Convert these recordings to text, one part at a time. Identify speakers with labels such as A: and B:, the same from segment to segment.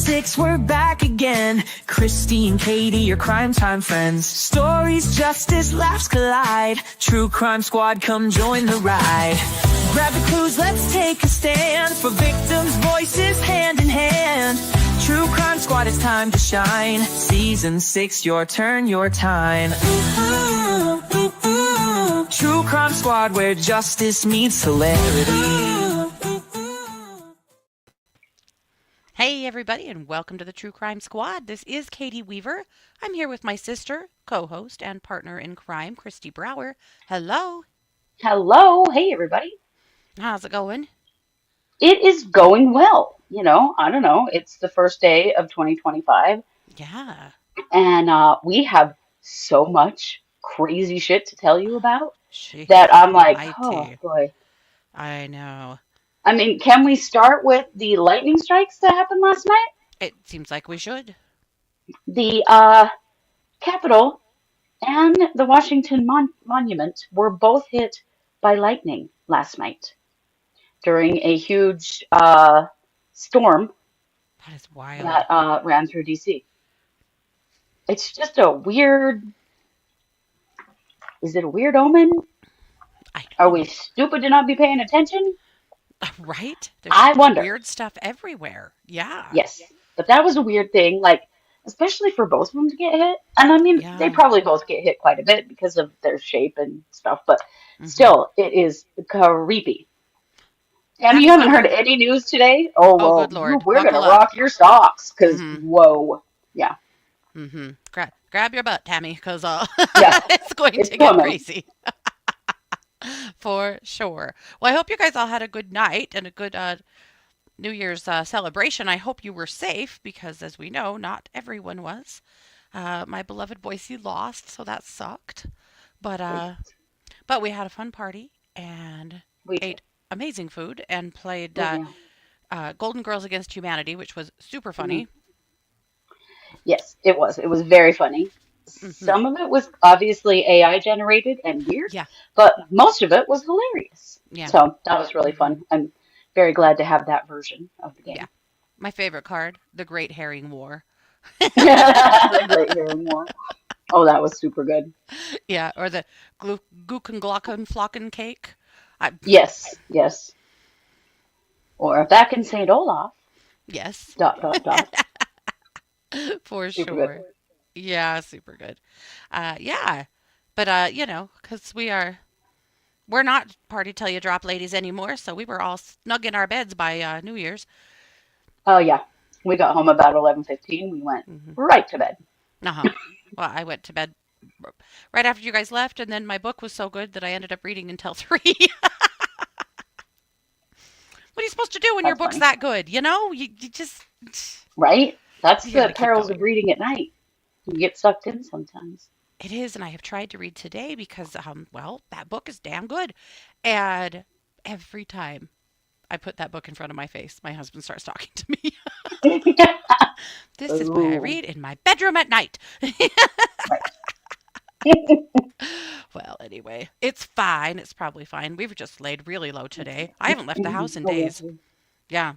A: 6, we're back again. Kristi and Katie, your crime time friends. Stories, justice, laughs collide. True Crime Squad, come join the ride. Grab the clues, let's take a stand. For victims' voices, hand in hand. True Crime Squad, it's time to shine. Season 6, your turn, your time. True Crime Squad, where justice meets hilarity.
B: Hey everybody, and welcome to the True Crime Squad. This is Katie Weaver. I'm here with my sister, co-host, and partner in crime, Kristi Brower. Hello.
C: Hello. Hey, everybody.
B: How's it going?
C: It is going well. I don't know. It's the first day of 2025,
B: Yeah.
C: and we have so much crazy shit to tell you about
B: She's
C: that I'm like, oh
B: mighty.
C: boy.
B: I know.
C: I mean, can we start with the lightning strikes that happened last night?
B: It seems like we should.
C: The Capitol and the Washington Monument were both hit by lightning last night during a huge storm
B: That is wild.
C: that ran through DC. It's just a weird. Is it a weird omen?
B: I
C: Are
B: know.
C: we stupid to not be paying attention?
B: Right? There's
C: I
B: just
C: wonder.
B: weird stuff everywhere. Yeah.
C: Yes, but that was a weird thing, like especially for both of them to get hit. And I mean, they
B: Yeah.
C: probably both get hit quite a bit because of their shape and stuff, but
B: Mm-hmm.
C: still, it is creepy. Tammy, you
B: Tammy's
C: haven't
B: not
C: heard
B: hurt.
C: any news today? Oh,
B: Oh, good
C: well,
B: Lord.
C: we're
B: Buckle
C: gonna
B: up.
C: rock your socks, because
B: Mm-hmm.
C: whoa. Yeah,
B: Mm-hmm. Grab your butt, Tammy, because
C: yeah,
B: it's going
C: it's
B: to get
C: coming.
B: crazy. For sure. Well, I hope you guys all had a good night and a good New Year's celebration. I hope you were safe because, as we know, not everyone was. My beloved Boise lost, so that sucked. But
C: We,
B: uh, but we had a fun party and
C: we did.
B: ate amazing food and played
C: Oh, yeah.
B: Golden Girls Against Humanity, which was super
C: Mhm.
B: funny.
C: Yes, it was. It was very funny.
B: Hmm.
C: Some of it was obviously AI generated and weird,
B: Yeah,
C: but most of it was hilarious.
B: yeah,
C: So that was really
B: hmm
C: fun. I'm very glad to have that version of the
B: yeah.
C: game.
B: My favorite card, the Great Herring War.
C: The Great Hearing War. Oh, that was super good.
B: Yeah, or the Gluckenglocken Flocken cake. I,
C: Yes, yes. Or back in St. Olaf,
B: yes,
C: dot, dot, dot.
B: for
C: Super good.
B: sure. Yeah, super good. Yeah, but because we're not party till you drop ladies anymore, so we were all snug in our beds by New Year's.
C: Oh, yeah. We got home about 11:15. We went
B: Hmm.
C: right to bed.
B: Uh-huh. Well, I went to bed right after you guys left, and then my book was so good that I ended up reading until 3. What are you supposed to do when your
C: That's
B: book's
C: funny.
B: that good? You just
C: Right? That's
B: you got
C: the
B: to keep
C: perils of
B: going.
C: reading at night. You get sucked in sometimes.
B: It is, and I have tried to read today because, well, that book is damn good. And every time I put that book in front of my face, my husband starts talking to me. This is why I
C: Ooh,
B: read in my bedroom at night.
C: right.
B: Well, anyway, it's fine. It's probably fine. We've just laid really low today. I haven't left the house in
C: Oh, yeah.
B: days. Yeah.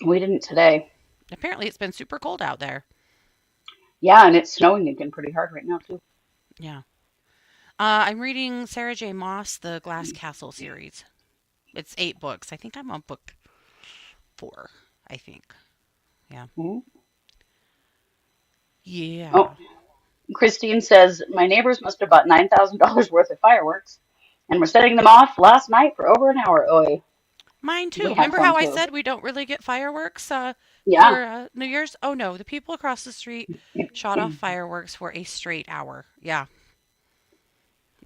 C: We didn't today.
B: Apparently, it's been super cold out there.
C: Yeah, and it's snowing again pretty hard right now too.
B: Yeah. I'm reading Sarah J. Maas, the Glass Castle series. It's 8 books. I think I'm on book 4, I think. Yeah.
C: Mhm.
B: Yeah.
C: Oh, Christine says my neighbors must have bought $9,000 worth of fireworks, and were setting them off last night for over an hour. Oi,
B: Mine too.
C: we had
B: Remember
C: fun
B: how I
C: too.
B: said we don't really get fireworks
C: Yeah.
B: for New Year's? Oh no, the people across the street shot off fireworks for a straight hour. Yeah.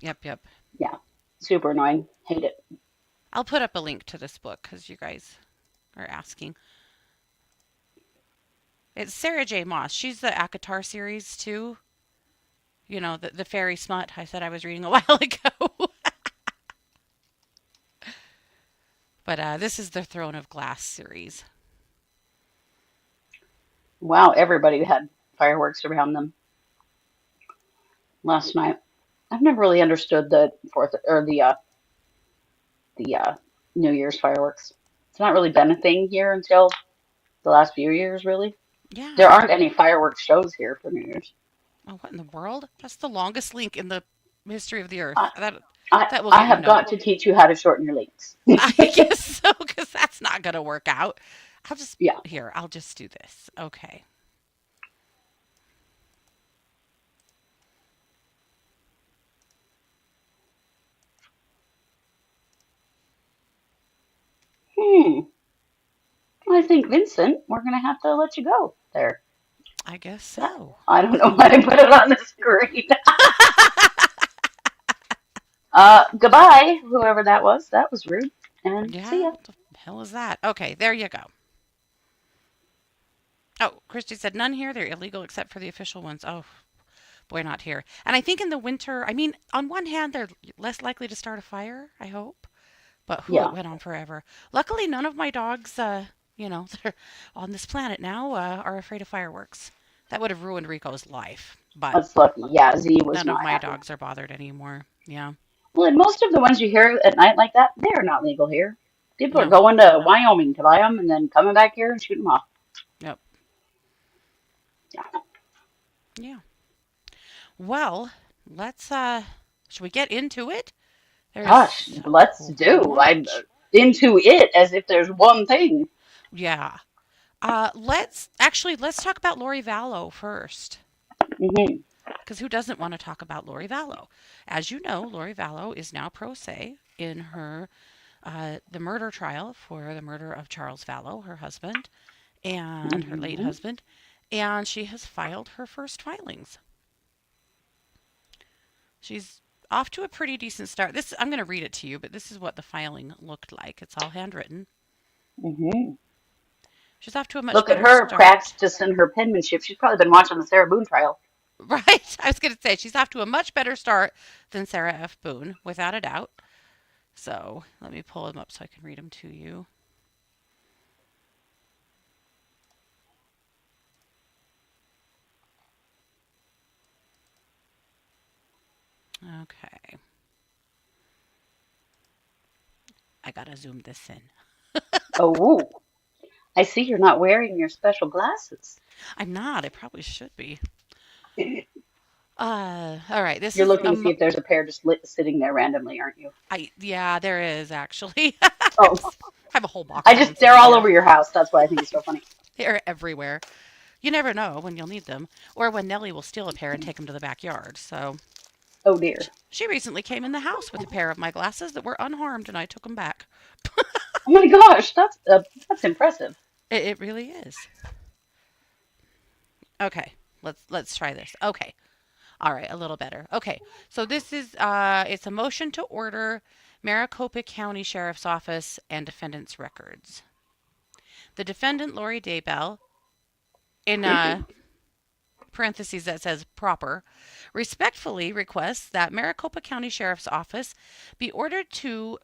B: Yep, yep.
C: Yeah. Super annoying. Hate it.
B: I'll put up a link to this book because you guys are asking. It's Sarah J. Maas. She's the ACOTAR series too. The fairy smut I said I was reading a while ago. But this is the Throne of Glass series.
C: Wow, everybody had fireworks around them last night. I've never really understood the fourth or the New Year's fireworks. It's not really been a thing here until the last few years, really. There
B: Yeah.
C: aren't any fireworks shows here for New Year's.
B: Oh, what in the world? That's the longest link in the history of the
C: I,
B: earth. That will
C: I
B: get you
C: have
B: no.
C: got to teach you how to shorten your links.
B: I guess so, because that's not gonna work out. I'll just
C: Yeah.
B: here. I'll just do this. Okay.
C: Hmm. I think, Vincent, we're going to have to let you go there.
B: I guess so.
C: I don't know why I put it on the screen. Goodbye, whoever that was. That was rude. And see
B: Yeah.
C: ya.
B: What the hell is that? Okay. There you go. Oh, Kristi said none here. They're illegal except for the official ones. Oh, boy, not here. And I think in the winter, I mean, on one hand, they're less likely to start a fire, I hope. But who it
C: Yeah,
B: went on forever. Luckily, none of my dogs, that are on this planet now, are afraid of fireworks. That would have ruined Rico's life. But
C: that's lucky. Yeah, Z was
B: none of
C: not
B: my
C: happy.
B: dogs are bothered anymore. Yeah.
C: Well, and most of the ones you hear at night like that, they are not legal here. People are
B: No.
C: going to Wyoming to buy them and then coming back here and shooting them off.
B: Yep.
C: Yeah.
B: Yeah. Well, let's should we get into it?
C: Gosh,
B: There's a
C: let's
B: whole
C: do. I'm
B: bunch.
C: into it as if there's one thing.
B: Yeah. Let's talk about Lori Vallow first.
C: Hmm.
B: Because who doesn't want to talk about Lori Vallow? As you know, Lori Vallow is now pro se in her the murder trial for the murder of Charles Vallow, her husband, and her late
C: Hmm.
B: husband, and she has filed her first filings. She's off to a pretty decent start. This I'm going to read it to you, but this is what the filing looked like. It's all handwritten.
C: Hmm.
B: She's off to a much
C: Look at
B: better
C: her
B: start.
C: practicing her penmanship. She's probably been watching the Sarah Boone trial.
B: Right? I was going to say she's off to a much better start than Sarah F. Boone, without a doubt. So let me pull them up so I can read them to you. Okay. I got to zoom this in.
C: Oh, I see you're not wearing your special glasses.
B: I'm not. I probably should be. All right. This
C: You're
B: is
C: looking to see if there's a pair just sitting there randomly, aren't you?
B: yeah, there is actually.
C: Oh,
B: I have a whole box of them
C: they're
B: sitting
C: all
B: here.
C: over your house. That's why I think it's so funny.
B: They're everywhere. You never know when you'll need them, or when Nellie will steal a pair and take them to the backyard. So
C: Oh dear.
B: she recently came in the house with a pair of my glasses that were unharmed, and I took them back.
C: Oh my gosh, that's impressive.
B: It really is. Okay, let's try this. Okay, all right, a little better. Okay, so this is it's a motion to order Maricopa County Sheriff's Office and defendant's records. The defendant, Lori Daybell, in parentheses that says proper, respectfully requests that Maricopa County Sheriff's Office be ordered to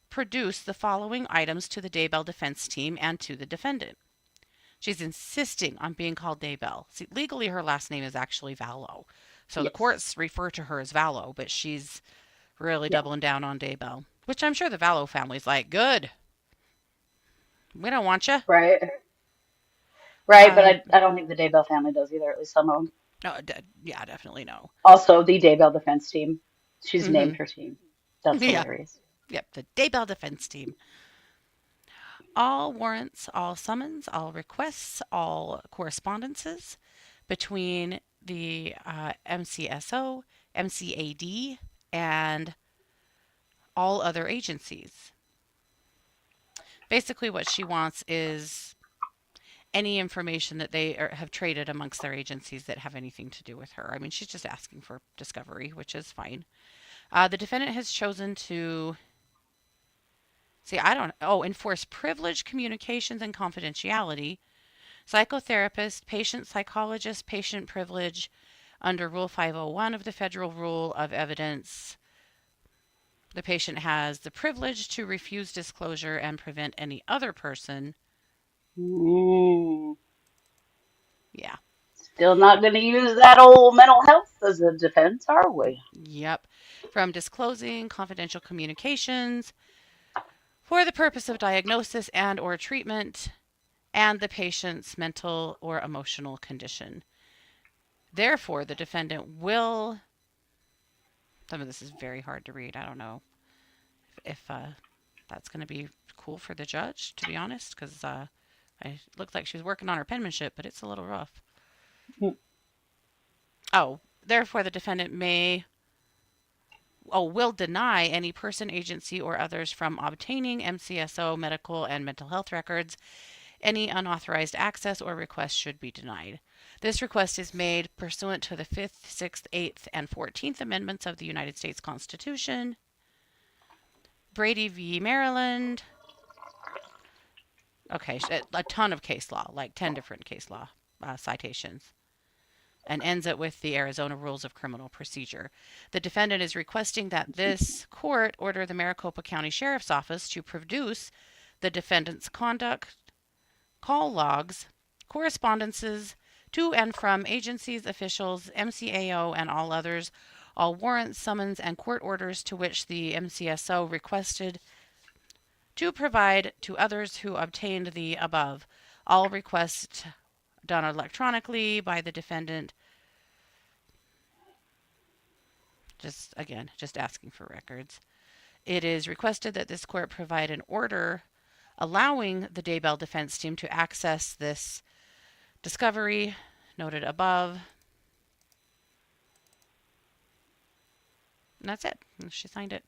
B: produce the following items to the Daybell defense team and to the defendant. She's insisting on being called Daybell. See, legally her last name is actually Vallow. So the
C: Yes.
B: courts refer to her as Vallow, but she's really
C: Yeah.
B: doubling down on Daybell, which I'm sure the Vallow family's like, good. We don't want you.
C: Right. Right, but
B: Uh,
C: I don't think the Daybell family does either, at least some of them.
B: no, yeah, definitely no.
C: Also, the Daybell defense team. She's
B: Mm-hmm.
C: named her team. That's
B: Yeah.
C: hilarious.
B: Yep, the Daybell defense team. All warrants, all summons, all requests, all correspondences between the MCSO, MCAD, and all other agencies. Basically, what she wants is any information that they have traded amongst their agencies that have anything to do with her. I mean, she's just asking for discovery, which is fine. The defendant has chosen to enforce privileged communications and confidentiality, psychotherapist, patient psychologist, patient privilege under Rule 501 of the Federal Rule of Evidence. The patient has the privilege to refuse disclosure and prevent any other person.
C: Mm.
B: Yeah.
C: Still not going to use that old mental health as a defense, are we?
B: Yep. From disclosing confidential communications for the purpose of diagnosis and or treatment and the patient's mental or emotional condition. Therefore, the defendant will, some of this is very hard to read. I don't know if that's going to be cool for the judge, to be honest, because it looked like she was working on her penmanship, but it's a little rough.
C: Mm.
B: Oh, therefore, the defendant will deny any person, agency, or others from obtaining MCSO medical and mental health records. Any unauthorized access or request should be denied. This request is made pursuant to the 5th, 6th, 8th, and 14th Amendments of the United States Constitution, Brady v. Maryland. Okay, a ton of case law, like 10 different case law citations, and ends it with the Arizona Rules of Criminal Procedure. The defendant is requesting that this court order the Maricopa County Sheriff's Office to produce the defendant's conduct, call logs, correspondences to and from agencies, officials, MCAO, and all others, all warrants, summons, and court orders to which the MCSO requested to provide to others who obtained the above. All requests done electronically by the defendant. Just asking for records. It is requested that this court provide an order allowing the Daybell defense team to access this discovery noted above. And that's it. She signed it.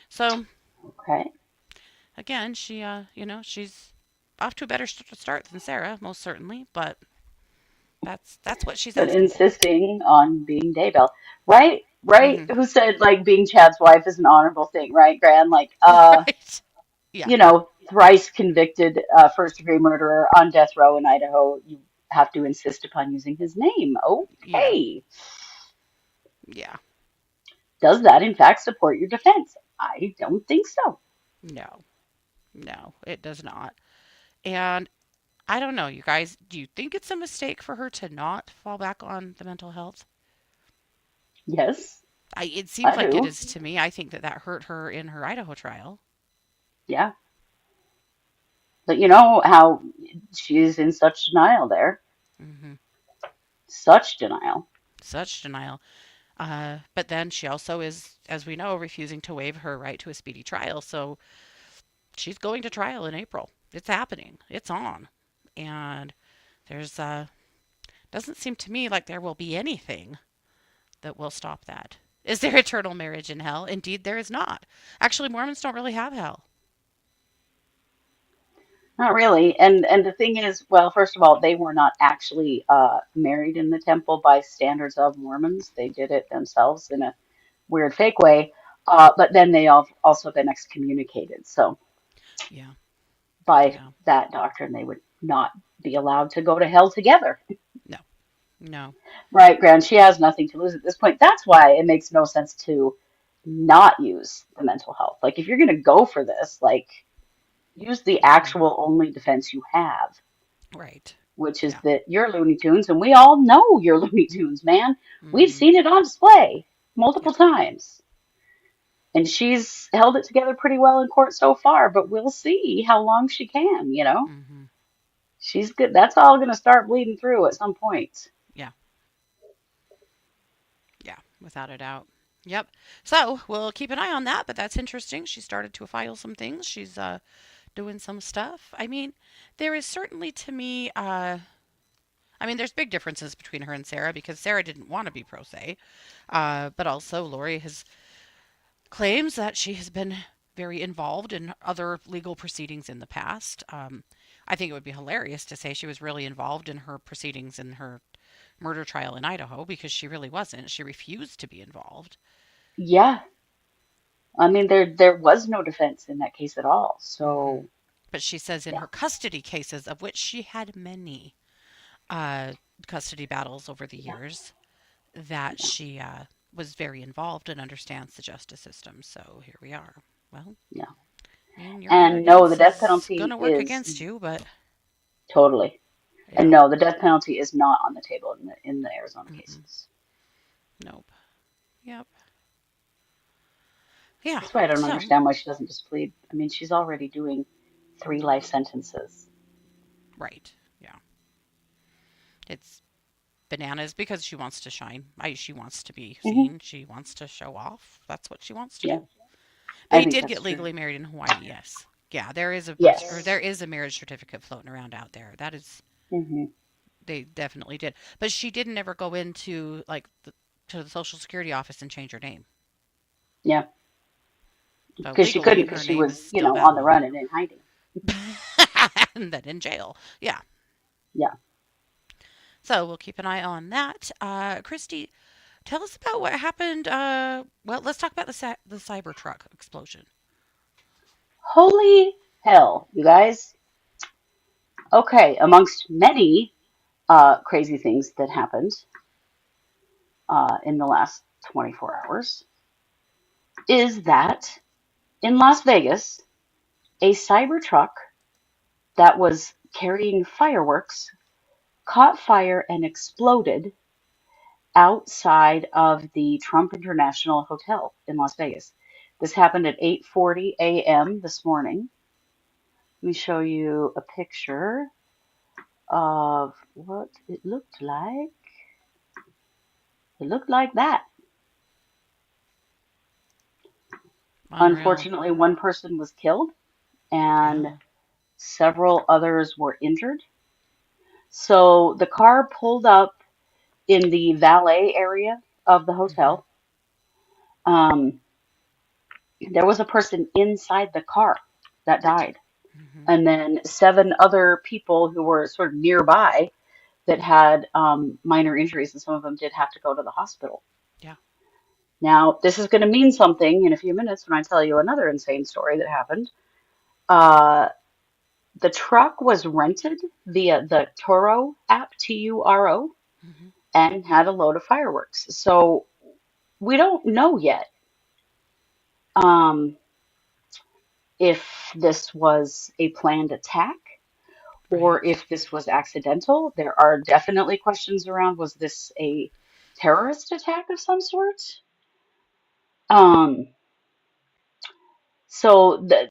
B: So,
C: Okay.
B: again, she's off to a better start than Sarah, most certainly, but that's what she's
C: But
B: asking for.
C: insisting on being Daybell. Right? Right?
B: Mm-hmm.
C: Who said like being Chad's wife is an honorable thing, right, Gran? Like,
B: Right. Yeah.
C: thrice convicted first degree murderer on death row in Idaho. You have to insist upon using his name.
B: Yeah.
C: Okay.
B: Yeah.
C: Does that in fact support your defense? I don't think so.
B: No. No, it does not. And I don't know, you guys, do you think it's a mistake for her to not fall back on the mental health?
C: Yes,
B: It seems
C: I
B: like it
C: do.
B: is to me. I think that hurt her in her Idaho trial.
C: Yeah. But you know how she's in such denial there.
B: Hmm.
C: Such denial.
B: Such denial. But then she also is, as we know, refusing to waive her right to a speedy trial. So she's going to trial in April. It's happening. It's on. And there's doesn't seem to me like there will be anything that will stop that. Is there eternal marriage in hell? Indeed, there is not. Actually, Mormons don't really have hell.
C: Not really. And the thing is, well, first of all, they were not actually married in the temple by standards of Mormons. They did it themselves in a weird fake way. But then they have also been excommunicated. So
B: Yeah,
C: by
B: yeah.
C: that doctrine, they would not be allowed to go to hell together.
B: No, no.
C: Right, Gran? She has nothing to lose at this point. That's why it makes no sense to not use the mental health. Like, if you're going to go for this, like, use the
B: Hmm.
C: actual only defense you have,
B: Right.
C: which is
B: Yeah.
C: that you're Looney Tunes, and we all know you're Looney Tunes, man. We've
B: Hmm.
C: seen it on display
B: Yeah.
C: multiple times. And she's held it together pretty well in court so far, but we'll see how long she can.
B: Hmm.
C: She's good. That's all going to start bleeding through at some point.
B: Yeah. Yeah. Without a doubt. Yep. So we'll keep an eye on that, but that's interesting. She started to file some things. She's doing some stuff. I mean, there is certainly to me. I mean, there's big differences between her and Sarah because Sarah didn't want to be pro se, but also Lori has claims that she has been very involved in other legal proceedings in the past. I think it would be hilarious to say she was really involved in her proceedings in her murder trial in Idaho because she really wasn't. She refused to be involved.
C: Yeah, I mean there was no defense in that case at all.
B: Hmm.
C: So
B: But she says in
C: yeah,
B: her custody cases, of which she had many uh, custody battles over the
C: yeah,
B: years, that she was very involved and understands the justice system. So here we are. Well,
C: yeah.
B: I mean, your
C: And no, the
B: arrogance
C: death
B: is going
C: penalty
B: to work
C: is
B: against you, but
C: totally. And
B: yeah.
C: no, the death penalty is not on the table in the Arizona
B: Mm-mm.
C: cases.
B: Nope. Yep. Yeah.
C: That's why I don't
B: So,
C: understand why she doesn't just plead. I mean, she's already doing 3 life sentences.
B: Right. Yeah. It's bananas because she wants to shine. She wants to be
C: Hmm.
B: seen. She wants to show off. That's what she wants to
C: Yeah,
B: do.
C: I
B: They
C: think
B: did
C: that's
B: get
C: true.
B: legally married in Hawaii. Yes. Yeah, there is a birth or
C: Yes.
B: there is a marriage certificate floating around out there. That is
C: Hmm.
B: they definitely did. But she didn't ever go into to the Social Security office and change her name.
C: Yeah,
B: So
C: because she
B: legally
C: couldn't because
B: her
C: she
B: name is
C: was,
B: still
C: on the
B: valid.
C: run and in hiding.
B: And then in jail. Yeah.
C: Yeah.
B: So we'll keep an eye on that. Kristi, tell us about what happened. Well, let's talk about the Cybertruck explosion.
C: Holy hell, you guys. Okay, amongst many crazy things that happened in the last 24 hours is that in Las Vegas, a Cybertruck that was carrying fireworks caught fire and exploded outside of the Trump International Hotel in Las Vegas. This happened at 8:40 a.m. this morning. Let me show you a picture of what it looked like. It looked like that.
B: Unreal.
C: Unfortunately, one person was killed and
B: Yeah.
C: several others were injured. So the car pulled up in the valet area of the
B: Hmm.
C: hotel. Um, there was a person inside the car that died,
B: Hmm.
C: and then seven other people who were sort of nearby that had minor injuries, and some of them did have to go to the hospital.
B: Yeah.
C: Now, this is going to mean something in a few minutes when I tell you another insane story that happened. Uh, the truck was rented via the Turo app, Turo,
B: Hmm.
C: and had a load of fireworks. So we don't know yet um, if this was a planned attack or
B: Right.
C: if this was accidental. There are definitely questions around, was this a terrorist attack of some sort? Um, so the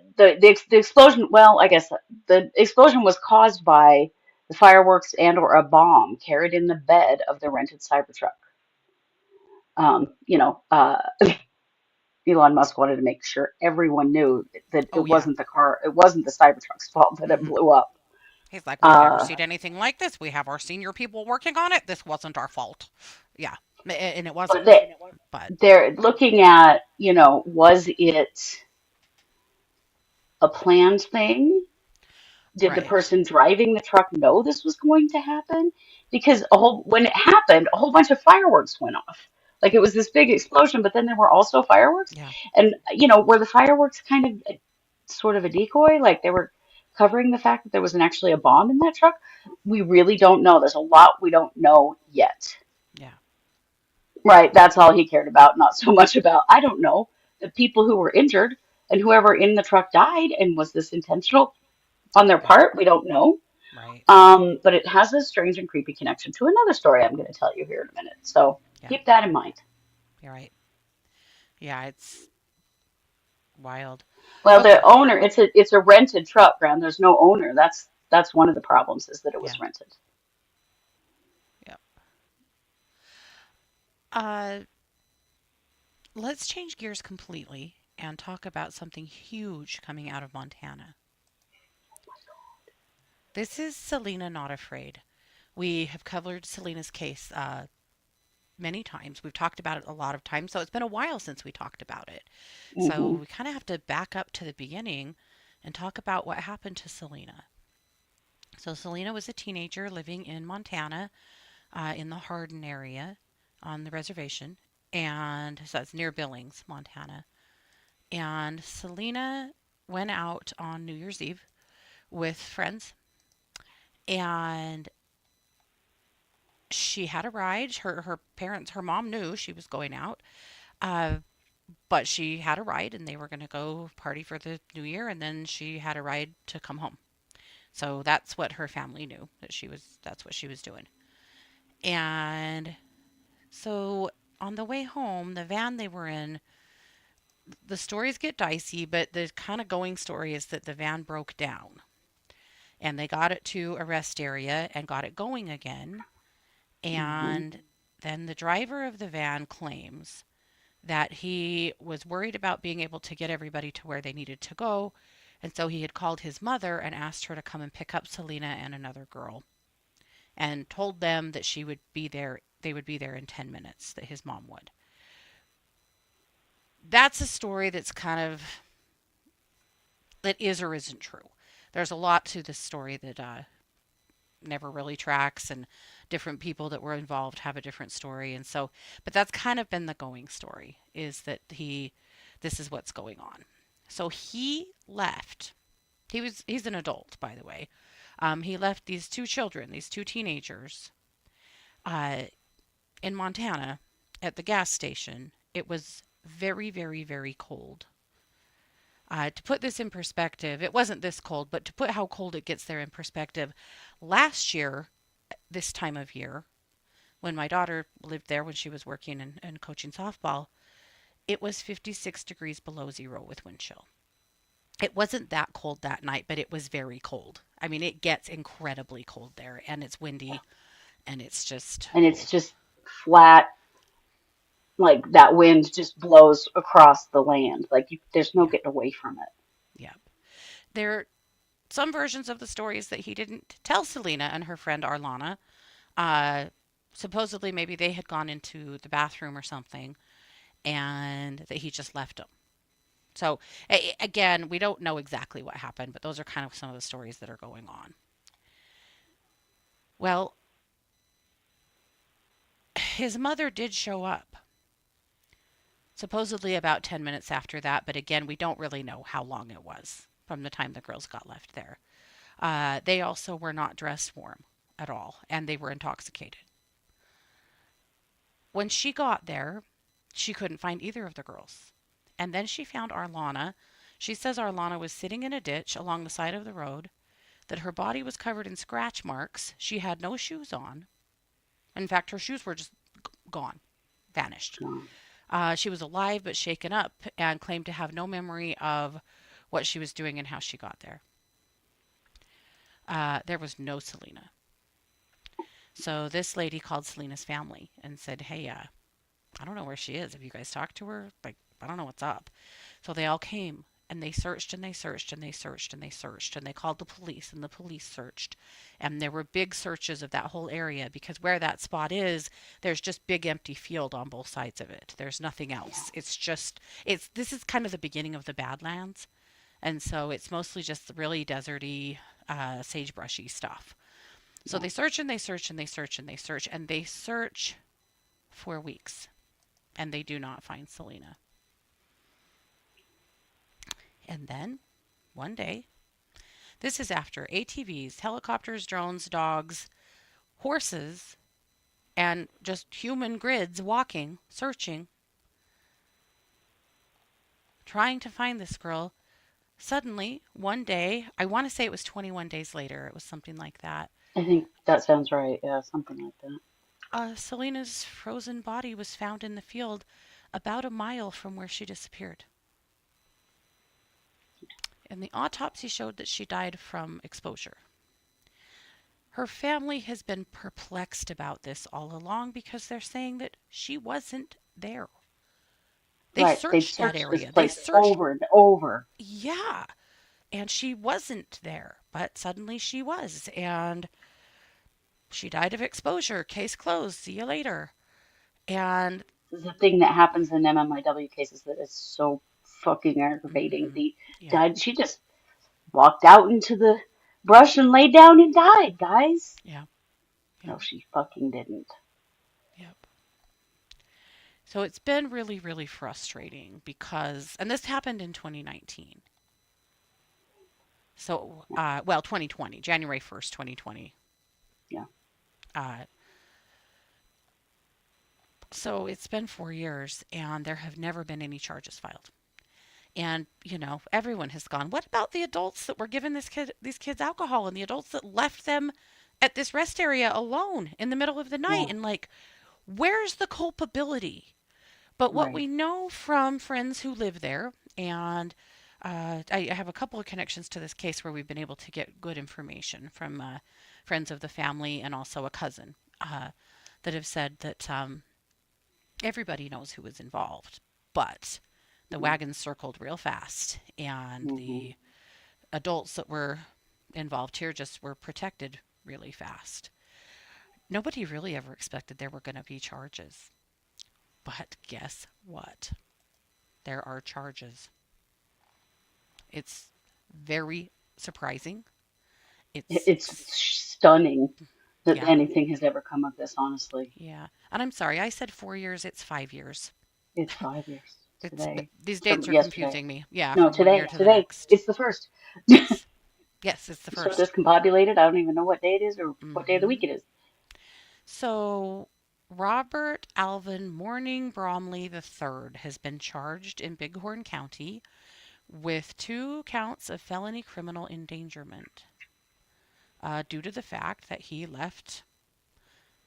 C: explosion, well, I guess the explosion was caused by the fireworks and or a bomb carried in the bed of the rented Cybertruck. Um, you know, uh, Elon Musk wanted to make sure everyone knew that
B: Oh yeah.
C: it wasn't the Cybertruck's fault that it
B: Hmm.
C: blew up.
B: He's like, we've never
C: Uh,
B: seen anything like this. We have our senior people working on it. This wasn't our fault. Yeah, and it
C: but
B: wasn't. But
C: they're looking at, was it a planned thing? Did the
B: right.
C: person driving the truck know this was going to happen? Because when it happened, a whole bunch of fireworks went off. Like it was this big explosion, but then there were also fireworks.
B: Yeah.
C: And were the fireworks kind of sort of a decoy? Like they were covering the fact that there wasn't actually a bomb in that truck? We really don't know. There's a lot we don't know yet.
B: Yeah.
C: Right, that's all he cared about, not so much about, I don't know, the people who were injured and whoever in the truck died. And was this intentional on their
B: Right.
C: part? We don't know.
B: Right.
C: But it has a strange and creepy connection to another story I'm going to tell you here in a minute. So
B: Yeah.
C: keep that in mind.
B: You're right. Yeah. It's wild.
C: Well, the
B: Okay.
C: owner, it's a rented truck, Graham. There's no owner. That's one of the problems is that it
B: Yeah.
C: was rented.
B: Yeah. Uh, let's change gears completely and talk about something huge coming out of Montana. This is Selena Not Afraid. We have covered Selena's case many times. We've talked about it a lot of times, so it's been a while since we talked about it. So
C: Hmm.
B: we kind of have to back up to the beginning and talk about what happened to Selena. So Selena was a teenager living in Montana, in the Hardin area on the reservation, and so that's near Billings, Montana. And Selena went out on New Year's Eve with friends, and she had a ride. Her parents, her mom knew she was going out, uh, but she had a ride, and they were going to go party for the New Year, and then she had a ride to come home. So that's what her family knew that she was. That's what she was doing. And so on the way home, the van they were in, the stories get dicey, but the kind of going story is that the van broke down and they got it to a rest area and got it going again.
C: Hmm.
B: And then the driver of the van claims that he was worried about being able to get everybody to where they needed to go. And so he had called his mother and asked her to come and pick up Selena and another girl and told them that she would be there. They would be there in 10 minutes, that his mom would. That's a story that's kind of, that is or isn't true. There's a lot to this story that never really tracks, and different people that were involved have a different story. And so, but that's kind of been the going story, is that this is what's going on. So he left. He's an adult, by the way. He left these two children, these two teenagers, uh, in Montana at the gas station. It was very, very, very cold. To put this in perspective, it wasn't this cold, but to put how cold it gets there in perspective, last year, this time of year, when my daughter lived there when she was working and coaching softball, it was 56 degrees below zero with wind chill. It wasn't that cold that night, but it was very cold. I mean, it gets incredibly cold there, and it's windy, and it's just,
C: And it's just flat, like that wind just blows across the land. Like there's no
B: yeah,
C: getting away from it.
B: yeah. There are some versions of the stories that he didn't tell Selena and her friend Arlana. Uh, Supposedly, maybe they had gone into the bathroom or something, and that he just left them. So, again, we don't know exactly what happened, but those are kind of some of the stories that are going on. Well, his mother did show up, supposedly about 10 minutes after that, but again, we don't really know how long it was from the time the girls got left there. They also were not dressed warm at all, and they were intoxicated. When she got there, she couldn't find either of the girls. And then she found Arlana. She says Arlana was sitting in a ditch along the side of the road, that her body was covered in scratch marks. She had no shoes on. In fact, her shoes were just gone, vanished.
C: No.
B: She was alive but shaken up and claimed to have no memory of what she was doing and how she got there. There was no Selena. So this lady called Selena's family and said, "Hey, I don't know where she is. Have you guys talked to her? Like, I don't know what's up." So they all came and they searched and they searched and they searched and they searched and they called the police and the police searched. And there were big searches of that whole area, because where that spot is, there's just big empty field on both sides of it. There's nothing else. It's just, this is kind of the beginning of the Badlands. And so it's mostly just really deserty, sagebrushy stuff. So
C: Yeah.
B: they search and they search and they search and they search and they search for weeks, and they do not find Selena. And then one day, this is after ATVs, helicopters, drones, dogs, horses, and just human grids walking, searching, trying to find this girl. Suddenly, one day, I want to say it was 21 days later, it was something like that,
C: I think that sounds right. Yeah, something like that.
B: Selena's frozen body was found in the field about a mile from where she disappeared. And the autopsy showed that she died from exposure. Her family has been perplexed about this all along, because they're saying that she wasn't there. They
C: Right. They've
B: searched that
C: searched this
B: area. They
C: place
B: searched,
C: over and over.
B: yeah, and she wasn't there. But suddenly she was, and she died of exposure. Case closed. See you later. And,
C: This is the thing that happens in MMIW cases that is so fucking aggravating.
B: mm-hmm,
C: The
B: yeah,
C: died. She just walked out into the brush and laid down and died, guys.
B: yeah, yeah,
C: No, she fucking didn't.
B: yep. So it's been really, really frustrating because, and this happened in 2019. So, well, 2020, January 1st, 2020.
C: Yeah.
B: Uh, so it's been 4 years, and there have never been any charges filed. And, everyone has gone, what about the adults that were giving these kids alcohol, and the adults that left them at this rest area alone in the middle of the night?
C: Yeah.
B: And like, where's the culpability? But what
C: Right.
B: we know from friends who live there, and I have a couple of connections to this case where we've been able to get good information from friends of the family and also a cousin that have said that everybody knows who was involved, but the wagons circled real fast, and
C: Mm-hmm.
B: the adults that were involved here just were protected really fast. Nobody really ever expected there were going to be charges. But guess what? There are charges. It's very surprising. It's,
C: It's stunning that
B: yeah,
C: anything has ever come of this, honestly.
B: yeah. And I'm sorry, I said 4 years, it's 5 years.
C: It's 5 years
B: It's
C: today
B: these
C: from
B: dates are
C: yesterday.
B: confusing me. Yeah,
C: No,
B: from one year
C: today.
B: to the
C: Today.
B: next.
C: It's the first.
B: Yes. Yes, it's the
C: So
B: first.
C: discombobulated. I don't even know what day it is or what day of the
B: Hmm.
C: week it is.
B: So, Robert Alvin Morning Bromley III has been charged in Bighorn County with 2 counts of felony criminal endangerment due to the fact that he left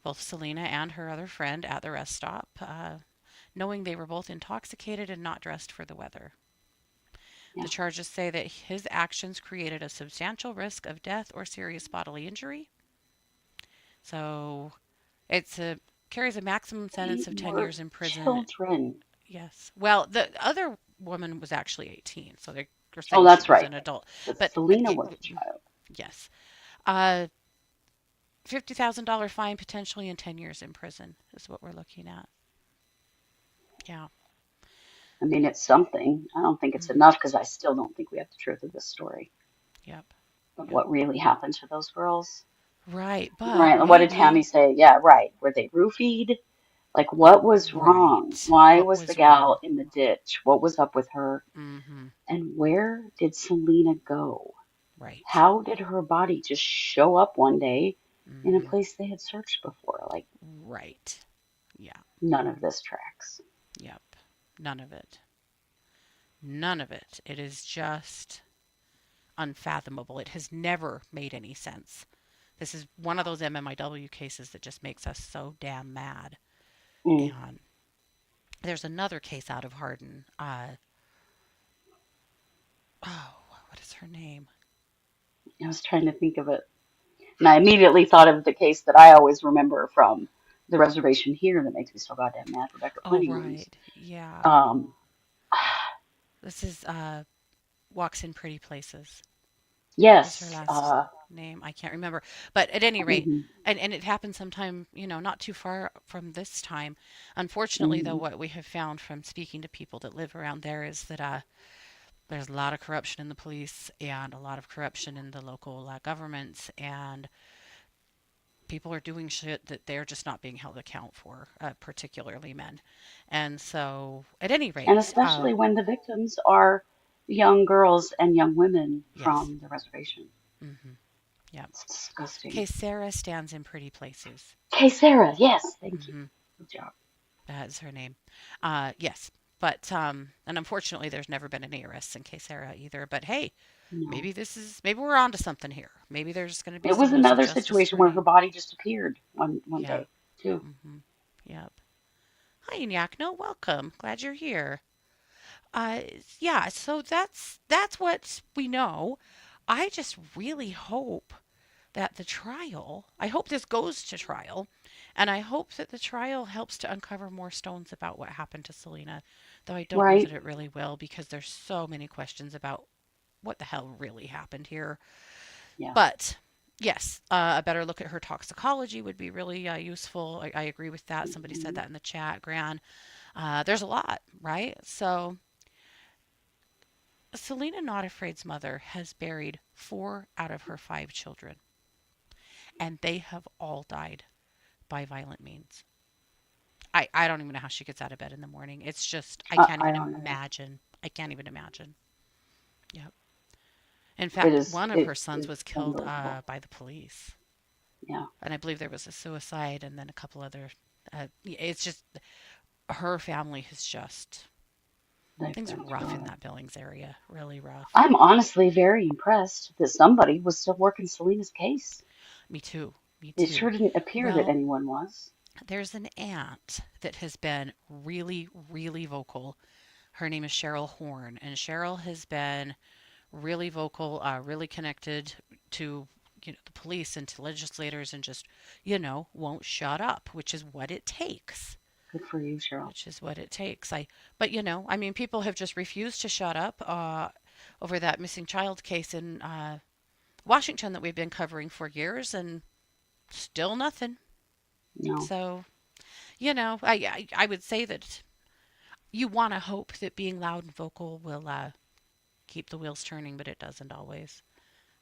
B: both Selena and her other friend at the rest stop, knowing they were both intoxicated and not dressed for the weather. The
C: Yeah.
B: charges say that his actions created a substantial risk of death or serious bodily injury. So it's a carries a maximum
C: They
B: sentence of 10
C: were
B: years in prison.
C: children.
B: Yes. Well, the other woman was actually 18, so they're
C: Oh,
B: saying she
C: that's
B: was
C: right.
B: an adult.
C: But
B: But
C: Selena was a child.
B: yes. Uh, $50,000 fine potentially and 10 years in prison is what we're looking at. Yeah.
C: I mean, it's something. I don't think it's
B: Hmm.
C: enough because I still don't think we have the truth of this story
B: Yep.
C: of
B: Yep.
C: what really happened to those girls.
B: Right. But
C: Right. What did Tammy
B: maybe,
C: say? Yeah, right. Were they roofied? Like, what was wrong?
B: right.
C: Why
B: What
C: was the
B: was wrong?
C: gal in the ditch? What was up with her?
B: Hmm.
C: And where did Selena go?
B: Right.
C: How did her body just show up one day in a
B: Hmm.
C: place they had searched before? Like,
B: Right. Yeah.
C: none of this tracks.
B: Yep. None of it. None of it. It is just unfathomable. It has never made any sense. This is one of those MMIW cases that just makes us so damn mad.
C: Mm.
B: And there's another case out of Hardin. Oh, what is her name?
C: I was trying to think of it. And I immediately thought of the case that I always remember from the reservation here that makes me so goddamn mad, Rebecca
B: Oh,
C: Plentywounds.
B: right. Yeah.
C: Um,
B: This is Walks in Pretty Places. What is her
C: yes.
B: last name? I can't remember. But at any rate,
C: Mhm,
B: and it happened sometime, not too far from this time. Unfortunately, though,
C: mhm.
B: what we have found from speaking to people that live around there is that there's a lot of corruption in the police and a lot of corruption in the local governments, and people are doing shit that they're just not being held account for, particularly men. And so, at any
C: And
B: rate,
C: especially when the victims are young girls and young women
B: yes.
C: from the reservation.
B: Hmm. Yep.
C: It's disgusting.
B: Okay, Sarah stands in Pretty Places.
C: Okay, Sarah. Yes, thank you.
B: Hmm.
C: Good job.
B: That is her name. Yes. But, and unfortunately, there's never been any arrests in K Sarah either. But hey,
C: No.
B: maybe we're onto something here. Maybe there's going to be
C: It
B: some
C: was
B: wholesome
C: another
B: justice
C: situation where her
B: turning.
C: body just appeared one
B: Yeah.
C: day, too.
B: Hmm. Yep. Hi, Nyakno. Welcome. Glad you're here. Uh, yeah. So that's what we know. I just really hope that the trial, I hope this goes to trial, and I hope that the trial helps to uncover more stones about what happened to Selena, though I don't know that
C: Right?
B: it really will because there's so many questions about what the hell really happened here.
C: Yeah.
B: But yes, a better look at her toxicology would be really useful. I agree with that. Somebody said
C: Hmm.
B: that in the chat, Gran. There's a lot, right? So Selena Not Afraid's mother has buried 4 out of her 5 children, and they have all died by violent means. I don't even know how she gets out of bed in the morning. It's just, I can't
C: I
B: even
C: don't know.
B: imagine. I can't even imagine. Yep. In
C: It
B: fact,
C: is
B: one of her
C: it
B: sons
C: is
B: was killed
C: unbelievable.
B: by the police.
C: Yeah.
B: And I believe there was a suicide and then a couple other. It's just, her family has just,
C: They've
B: things are
C: been
B: rough
C: through
B: in
C: it.
B: that Billings area. Really rough.
C: I'm honestly very impressed that somebody was still working Selena's case.
B: Me too. Me
C: It sure
B: too.
C: didn't appear that
B: Well,
C: anyone was.
B: there's an aunt that has been really, really vocal. Her name is Cheryl Horn, and Cheryl has been really vocal, really connected to the police and to legislators, and just won't shut up, which is what it takes.
C: Good for you, Cheryl.
B: Which is what it takes. But I mean, people have just refused to shut up over that missing child case in Washington that we've been covering for years, and still nothing.
C: No.
B: So, I would say that you want to hope that being loud and vocal will keep the wheels turning, but it doesn't always.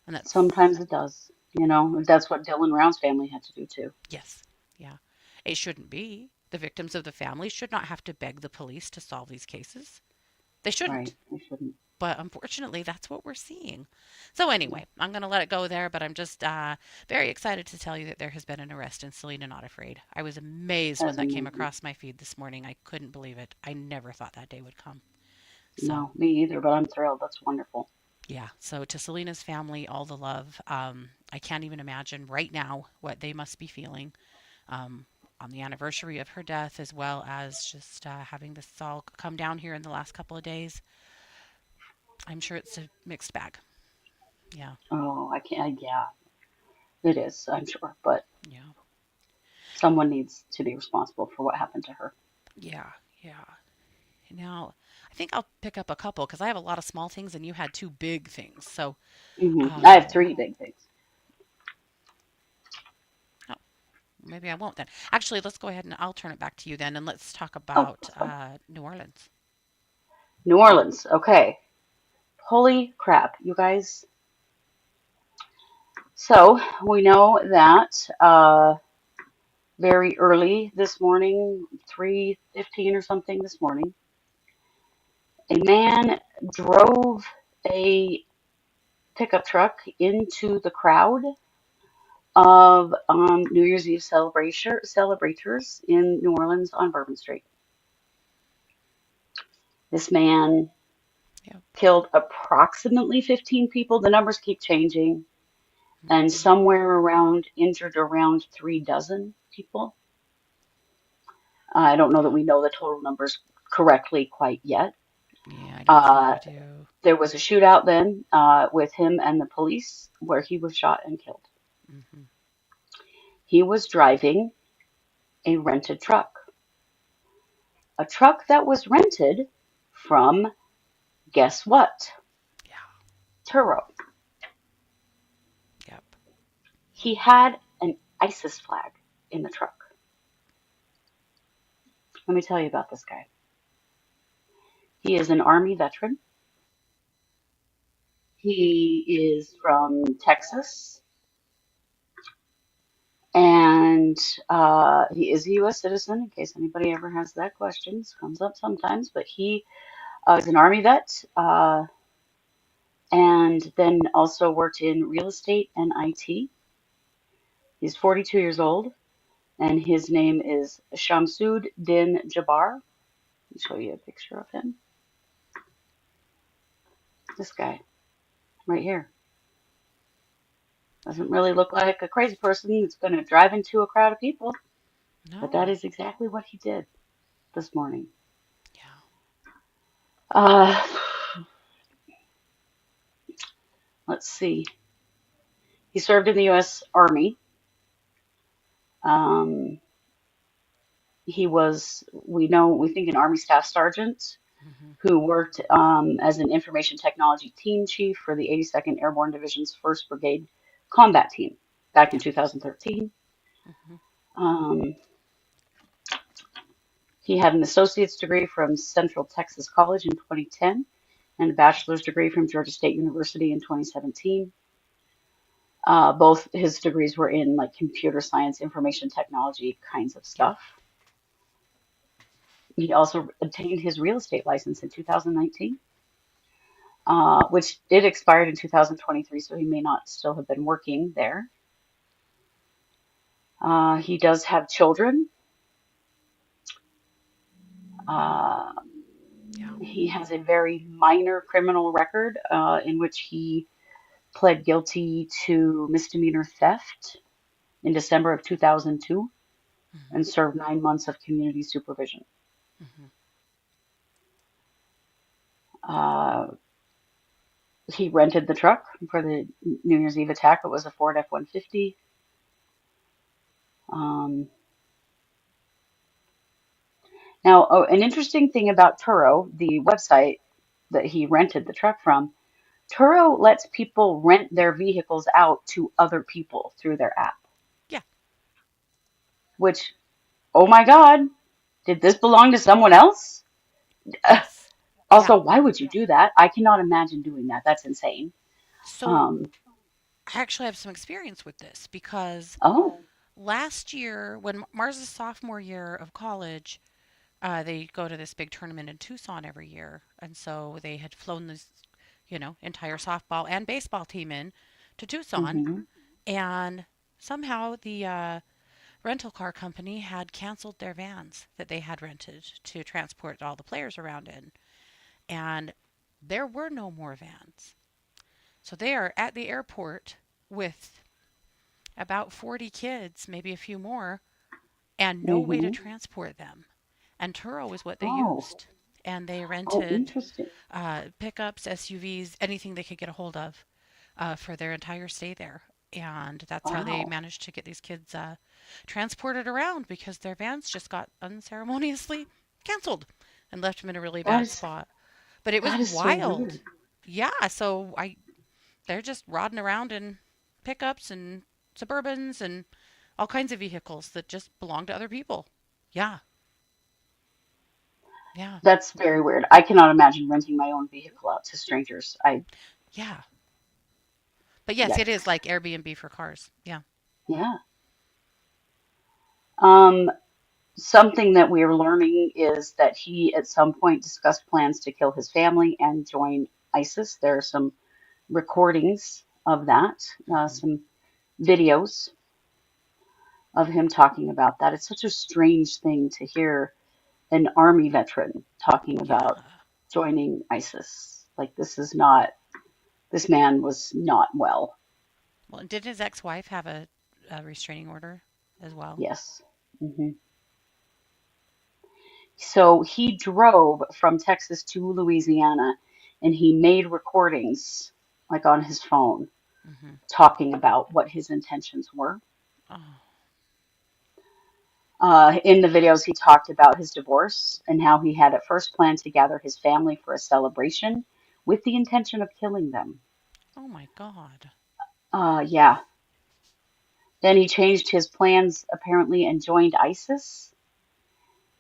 B: And that's,
C: Sometimes it does. That's what Dylan Brown's family had to do too.
B: yes, yeah. It shouldn't be. The victims of the family should not have to beg the police to solve these cases. They
C: Right.
B: shouldn't.
C: They shouldn't.
B: But unfortunately, that's what we're seeing. So, anyway, I'm going to let it go there, but I'm just very excited to tell you that there has been an arrest in Selena Not Afraid. I was amazed when
C: That's
B: that came
C: amazing.
B: across my feed this morning. I couldn't believe it. I never thought that day would come. So,
C: No, me either, but I'm thrilled. That's wonderful.
B: yeah. So, to Selena's family, all the love. I can't even imagine right now what they must be feeling on the anniversary of her death, as well as just having this all come down here in the last couple of days. I'm sure it's a mixed bag. Yeah.
C: Oh, I can't. Yeah, it is, I'm sure. But
B: Yeah.
C: someone needs to be responsible for what happened to her.
B: Yeah. Yeah. Now, I think I'll pick up a couple because I have a lot of small things and you had two big things. So,
C: I have
B: uh,
C: three big things.
B: oh, maybe I won't then. Actually, let's go ahead and I'll turn it back to you then, and let's talk
C: Oh,
B: about
C: that's fine.
B: New Orleans.
C: New Orleans. Okay. Holy crap, you guys. So we know that very early this morning, 3:15 or something this morning, a man drove a pickup truck into the crowd of New Year's Eve celebrators in New Orleans on Bourbon Street. This man
B: Yeah.
C: killed approximately 15 people. The numbers keep changing, and
B: Hmm.
C: somewhere around injured around 3 dozen people. I don't know that we know the total numbers correctly quite yet.
B: Yeah, I don't think
C: Uh,
B: we do.
C: there was a shootout then with him and the police where he was shot and killed.
B: Hmm.
C: He was driving a rented truck, a truck that was rented from, guess what?
B: Yeah.
C: Turo.
B: Yep.
C: He had an ISIS flag in the truck. Let me tell you about this guy. He is an Army veteran. He is from Texas, and he is a U.S. citizen, in case anybody ever has that question. This comes up sometimes, but he is an Army vet, and then also worked in real estate and IT. He's 42 years old, and his name is Shamsud Din Jabbar. Let me show you a picture of him. This guy right here. Doesn't really look like a crazy person that's going to drive into a crowd of people, but that
B: No.
C: is exactly what he did this morning.
B: Yeah.
C: Uh, let's see. He served in the U.S. Army. Um, we think, an Army Staff Sergeant
B: Hmm.
C: who worked as an information technology team chief for the 82nd Airborne Division's 1st Brigade Combat Team back in
B: Yeah.
C: 2013.
B: Hmm.
C: Um, he had an associate's degree from Central Texas College in 2010 and a bachelor's degree from Georgia State University in 2017. Both his degrees were in like computer science, information technology kinds of
B: Yeah.
C: stuff. He also obtained his real estate license in 2019, which did expire in 2023, so he may not still have been working there. He does have children. Uh,
B: Yeah.
C: he has a very minor criminal record in which he pled guilty to misdemeanor theft in December of 2002
B: Hmm.
C: and served 9 months of community supervision.
B: Hmm.
C: Uh, he rented the truck for the New Year's Eve attack. It was a Ford F-150. Um, Now, an interesting thing about Turo, the website that he rented the truck from, Turo lets people rent their vehicles out to other people through their app,
B: Yeah.
C: which, oh my God, did this belong to someone else?
B: Yes. Yeah.
C: Also, why would you do that? I cannot imagine doing that. That's insane.
B: So
C: Um,
B: I actually have some experience with this because
C: oh,
B: last year, when Mars's sophomore year of college, they go to this big tournament in Tucson every year. And so they had flown this, entire softball and baseball team in to Tucson.
C: hmm.
B: And somehow the rental car company had canceled their vans that they had rented to transport all the players around in. And there were no more vans. So they are at the airport with about 40 kids, maybe a few more, and no way to
C: Hmm.
B: transport them. And Turo is what they
C: Oh,
B: used. And they
C: oh,
B: rented
C: interesting.
B: pickups, SUVs, anything they could get a hold of for their entire stay there. And that's how they
C: Wow.
B: managed to get these kids transported around because their vans just got unceremoniously canceled and left them in a really
C: That
B: bad
C: is
B: spot. But it was
C: that is so
B: wild.
C: weird.
B: Yeah, so they're just rodding around in pickups and Suburbans and all kinds of vehicles that just belong to other people. Yeah, yeah,
C: That's very weird. I cannot imagine renting my own vehicle out to strangers.
B: yeah. But yes, it is
C: Yikes.
B: like Airbnb for cars. Yeah.
C: Yeah. Um, Something that we're learning is that he at some point discussed plans to kill his family and join ISIS. There are some recordings of that,
B: Hmm.
C: some videos of him talking about that. It's such a strange thing to hear an army veteran talking about
B: Yeah.
C: joining ISIS. Like, this man was not well.
B: Well, and did his ex-wife have a restraining order as well?
C: Yes. Hmm. So he drove from Texas to Louisiana and he made recordings, like on his phone,
B: Hmm.
C: talking about what his intentions were.
B: Oh,
C: In the videos, he talked about his divorce and how he had at first planned to gather his family for a celebration with the intention of killing them.
B: oh my God.
C: Yeah. Then he changed his plans apparently and joined ISIS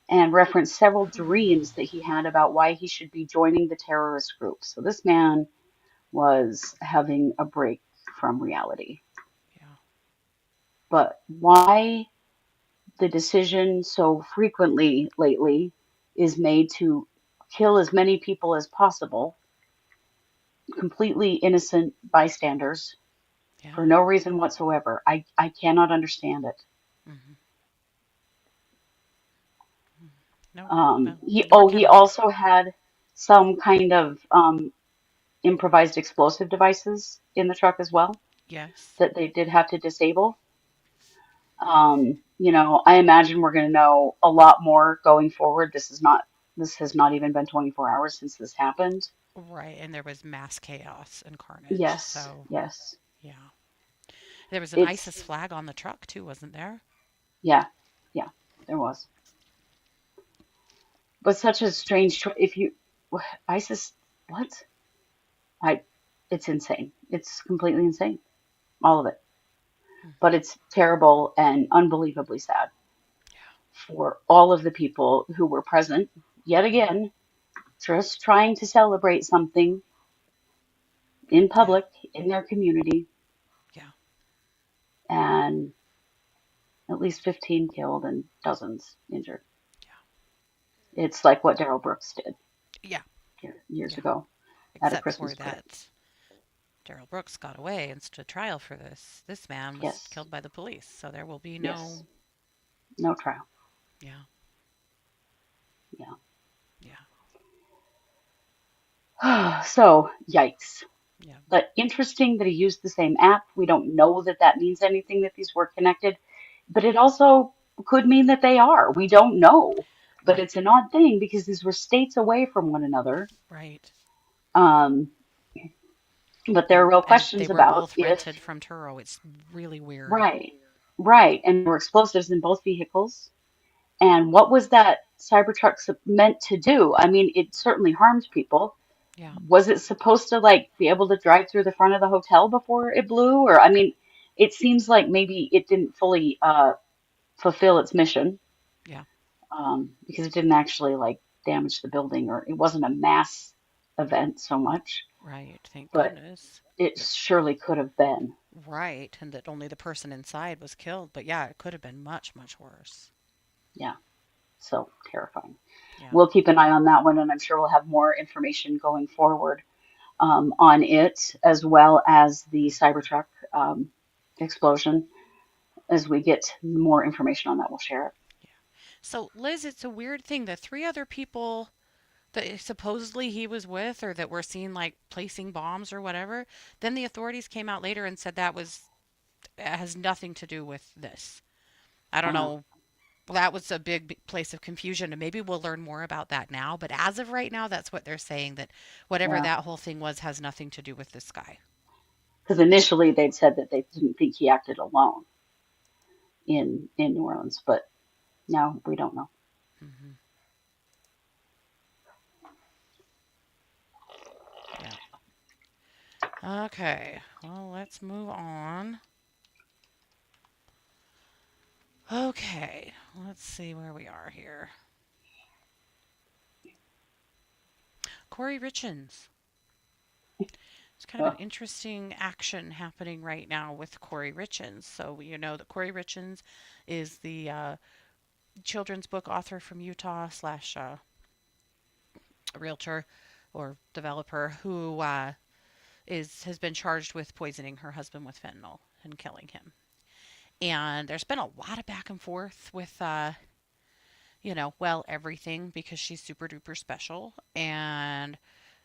C: and referenced several dreams that he had about why he should be joining the terrorist group. So this man was having a break from reality.
B: Yeah.
C: But why the decision so frequently lately is made to kill as many people as possible, completely innocent bystanders, for
B: Yeah.
C: no reason whatsoever. I cannot understand it.
B: Hmm. No. Well, nor can
C: He
B: I.
C: also had some kind of improvised explosive devices in the truck as well
B: Yes.
C: that they did have to disable. I imagine we're going to know a lot more going forward. This has not even been 24 hours since this happened.
B: Right. And there was mass chaos and carnage.
C: Yes,
B: So,
C: yes.
B: yeah. There was an
C: It's,
B: ISIS flag on the truck too, wasn't there?
C: yeah, yeah, there was. But such a strange choice. ISIS, what? I, it's insane. It's completely insane. All of it. But
B: Hmm.
C: it's terrible and unbelievably sad for all of the people who were present, yet again, just trying to celebrate something in
B: Yeah.
C: public, in their community,
B: Yeah.
C: and at least 15 killed and dozens injured.
B: Yeah.
C: It's like what Daryl Brooks did
B: Yeah.
C: years
B: Yeah.
C: ago at a
B: Except for
C: Christmas parade.
B: that Daryl Brooks got away and stood trial for this. This man was
C: Yes,
B: killed by the police, so there will be
C: yes,
B: no.
C: no trial.
B: Yeah. Yeah.
C: Yeah. So, yikes.
B: Yeah.
C: But interesting that he used the same app. We don't know that that means anything that these were connected, but it also could mean that they are. We don't know. But
B: Right.
C: it's an odd thing because these were states away from one another.
B: Right.
C: Um, but there are real
B: And they
C: questions
B: were
C: about
B: both
C: if,
B: rented from Turo. It's really weird.
C: right, right, and there were explosives in both vehicles. And what was that Cybertruck meant to do? I mean, it certainly harmed people.
B: Yeah,
C: Was it supposed to like be able to drive through the front of the hotel before it blew? Or I mean, it seems like maybe it didn't fully fulfill its mission,
B: yeah,
C: because it didn't actually like damage the building, or it wasn't a mass event so much,
B: right. Thank
C: but
B: goodness.
C: it surely could have been.
B: Right, and that only the person inside was killed. But yeah, it could have been much, much worse.
C: Yeah, so terrifying.
B: Yeah.
C: We'll keep an eye on that one, and I'm sure we'll have more information going forward on it, as well as the Cybertruck explosion. As we get more information on that, we'll share it.
B: Yeah. So, Liz, it's a weird thing. The three other people that supposedly he was with or that were seen like placing bombs or whatever, then the authorities came out later and said that was has nothing to do with this. I don't
C: Uh,
B: know. That was a big place of confusion, and maybe we'll learn more about that now. But as of right now, that's what they're saying, that whatever
C: yeah,
B: that whole thing was has nothing to do with this guy.
C: because initially they'd said that they didn't think he acted alone in New Orleans, but now we don't know.
B: Hmm. Yeah. Okay. Well, let's move on. Okay. Let's see where we are here. Cory Richens. It's kind of
C: Uh,
B: an interesting action happening right now with Cory Richens. So you know that Cory Richens is the children's book author from Utah slash realtor or developer who is has been charged with poisoning her husband with fentanyl and killing him. And there's been a lot of back and forth with well, everything because she's super duper special and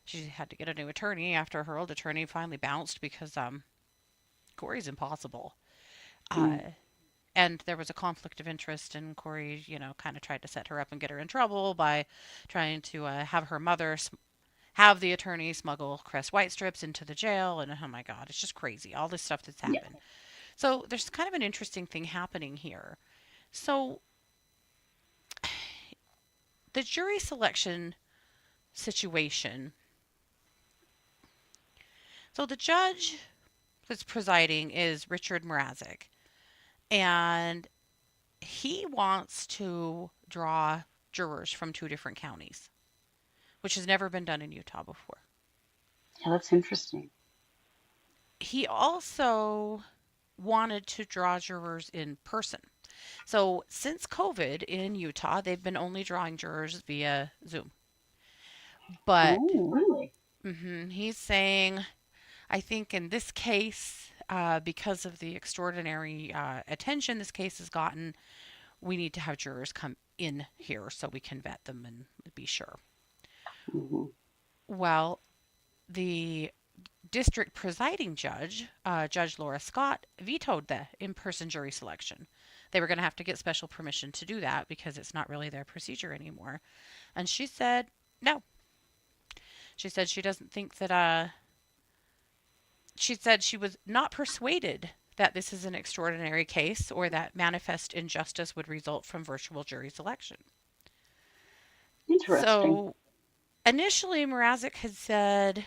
B: she had to get a new attorney after her old attorney finally bounced because Cory's impossible. Uh,
C: mm,
B: and there was a conflict of interest, and Cory, kind of tried to set her up and get her in trouble by trying to have her mother have the attorney smuggle Crest White strips into the jail. And oh my God, it's just crazy. All this stuff that's
C: yeah.
B: happened. So there's kind of an interesting thing happening here. So the jury selection situation. So the judge that's presiding is Richard Mrazek, and he wants to draw jurors from two different counties, which has never been done in Utah before.
C: Yeah, that's interesting.
B: He also wanted to draw jurors in person. So, since COVID in Utah, they've been only drawing jurors via Zoom. But
C: Oh, really?
B: he's saying, I think in this case, because of the extraordinary attention this case has gotten, we need to have jurors come in here so we can vet them and be sure.
C: Hmm.
B: Well, the district presiding judge, Judge Laura Scott, vetoed the in person jury selection. They were going to have to get special permission to do that because it's not really their procedure anymore. And she said no. She said she doesn't think that, she said she was not persuaded that this is an extraordinary case or that manifest injustice would result from virtual jury selection.
C: Interesting.
B: So initially, Mrazek had said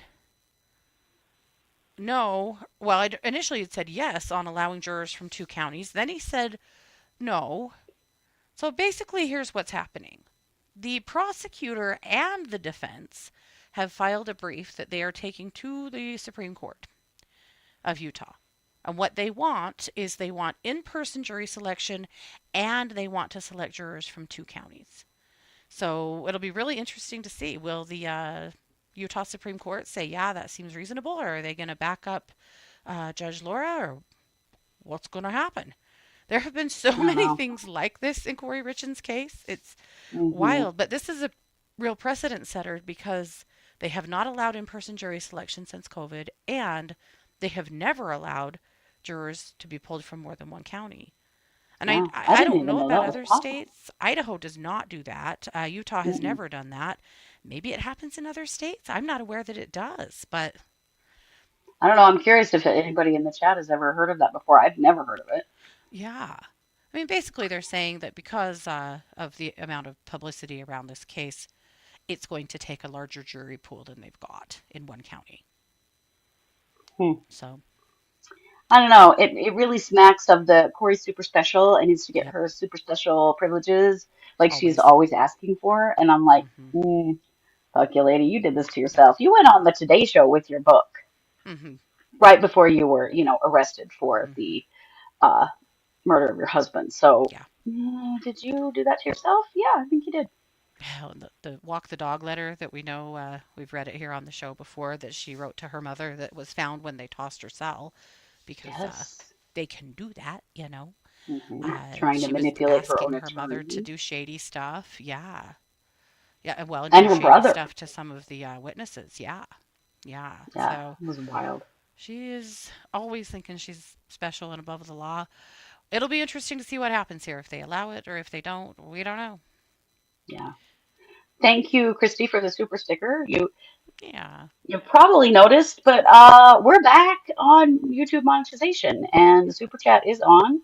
B: no. Well, initially it said yes on allowing jurors from two counties. Then he said no. So basically, here's what's happening. The prosecutor and the defense have filed a brief that they are taking to the Supreme Court of Utah. And what they want is they want in person jury selection and they want to select jurors from two counties. So it'll be really interesting to see. Will the Utah Supreme Court say, yeah, that seems reasonable, or are they going to back up Judge Laura, or what's going to happen? There have been so
C: I don't
B: many
C: know.
B: things like this in Cory Richens' case. It's
C: Hmm.
B: wild, but this is a real precedent setter because they have not allowed in person jury selection since COVID, and they have never allowed jurors to be pulled from more than one county. And I,
C: Yeah,
B: I
C: I
B: I
C: didn't
B: don't
C: even
B: know
C: know
B: about
C: that was
B: other
C: possible.
B: states. Idaho does not do that. Utah has
C: Mm-mm.
B: never done that. Maybe it happens in other states. I'm not aware that it does, but
C: I don't know. I'm curious if anybody in the chat has ever heard of that before. I've never heard of it.
B: yeah. I mean, basically, they're saying that because of the amount of publicity around this case, it's going to take a larger jury pool than they've got in one county.
C: Hmm.
B: So,
C: I don't know. It really smacks of the Corey super special and needs to get
B: yep,
C: her super special privileges like she's
B: always.
C: always asking for. And I'm like,
B: Mm-hmm.
C: fuck you, lady. You did this to
B: Yep.
C: yourself. You went on the Today Show with your book
B: Mm-hmm.
C: right before you were, arrested for
B: Mm-hmm.
C: the uh, murder of your husband. So,
B: Yeah.
C: did you do that to yourself? Yeah, I think you did.
B: Hell, and the walk the dog letter that we know, we've read it here on the show before, that she wrote to her mother, that was found when they tossed her cell, because
C: Yes.
B: they can do that, you know.
C: Trying to
B: She was
C: manipulate her
B: asking
C: own
B: her mother to
C: attorney
B: do shady stuff. Yeah. Yeah, well, and
C: and
B: do
C: her
B: shady
C: brother.
B: stuff to some of the witnesses. Yeah. Yeah.
C: Yeah,
B: So
C: it was wild.
B: she is always thinking she's special and above the law. It'll be interesting to see what happens here, if they allow it or if they don't. We don't know.
C: Yeah. Thank you, Christy, for the super sticker.
B: Yeah.
C: You probably noticed, but we're back on YouTube monetization, and the super chat is on.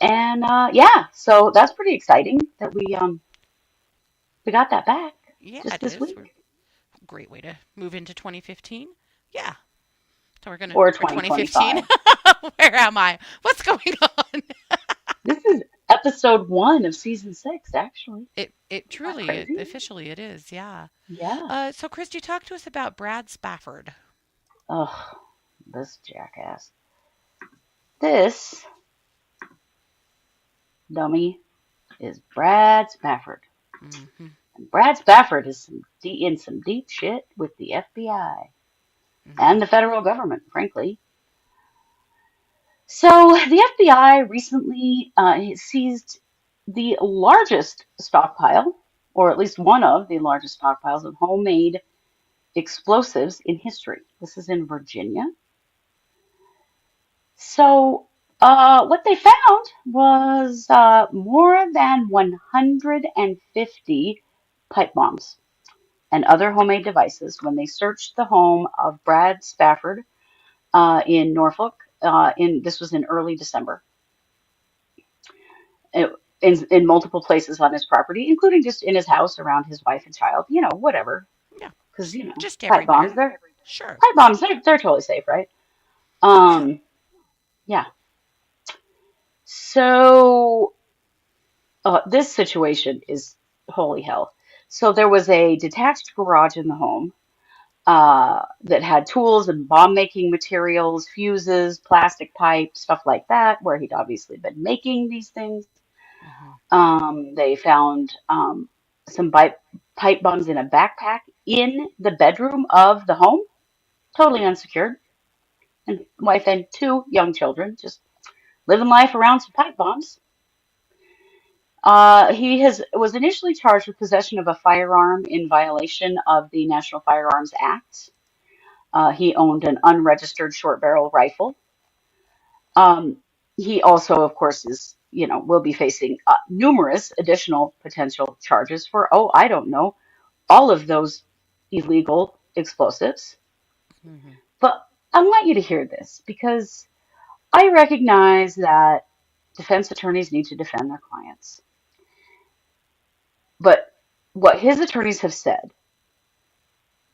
C: And yeah, so that's pretty exciting that we got that back
B: Yeah,
C: just
B: it
C: this
B: is.
C: week
B: Great way to move into 2015. Yeah. So we're gonna
C: or
B: or 2015.
C: 2025.
B: Where am I? What's going on?
C: This is episode 1 of season 6, actually.
B: It
C: Isn't that
B: truly,
C: crazy?
B: officially, it is. Yeah.
C: Yeah.
B: So Chris, you talk to us about Brad Spafford.
C: Oh, this jackass. This dummy is Brad Spafford.
B: Mm-hmm.
C: And Brad Spafford is in some deep shit with the FBI
B: Mm-hmm.
C: and the federal government, frankly. So the FBI recently seized the largest stockpile, or at least one of the largest stockpiles of homemade explosives in history. This is in Virginia. So what they found was more than 150 pipe bombs and other homemade devices when they searched the home of Brad Spafford in Norfolk. This was in early December. It, in multiple places on his property, including just in his house around his wife and child. Whatever,
B: Yeah.
C: because
B: Just
C: pipe bombs.
B: everywhere.
C: They're
B: Sure.
C: pipe bombs. They're totally safe, right?
B: Sure.
C: Um, yeah. So this situation is holy hell. So there was a detached garage in the home that had tools and bomb making materials, fuses, plastic pipe, stuff like that, where he'd obviously been making these things.
B: Mm-hmm.
C: They found some pipe bombs in a backpack in the bedroom of the home, totally unsecured. And wife and 2 young children just living life around some pipe bombs. He was initially charged with possession of a firearm in violation of the National Firearms Act. He owned an unregistered short barrel rifle. Um, he also, of course, will be facing numerous additional potential charges for, oh, I don't know, all of those illegal explosives.
B: Mm-hmm.
C: But I want you to hear this because I recognize that defense attorneys need to defend their clients. But what his attorneys have said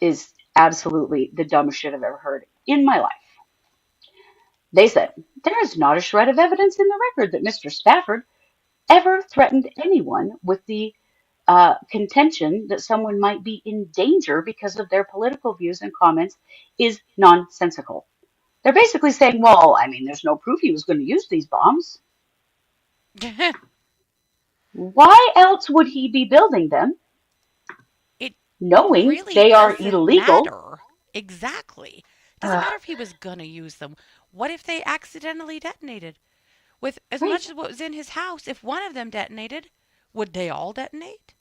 C: is absolutely the dumbest shit I've ever heard in my life. They said, there is not a shred of evidence in the record that Mr. Spafford ever threatened anyone with the contention that someone might be in danger because of their political views and comments is nonsensical. They're basically saying, well, I mean, there's no proof he was going to use these bombs. Why else would he be building them,
B: it it
C: knowing
B: really
C: they are
B: doesn't
C: illegal?
B: matter. Exactly. Doesn't
C: Uh,
B: matter if he was gonna use them. What if they accidentally detonated? With as
C: right.
B: much as what was in his house, if one of them detonated, would they all detonate?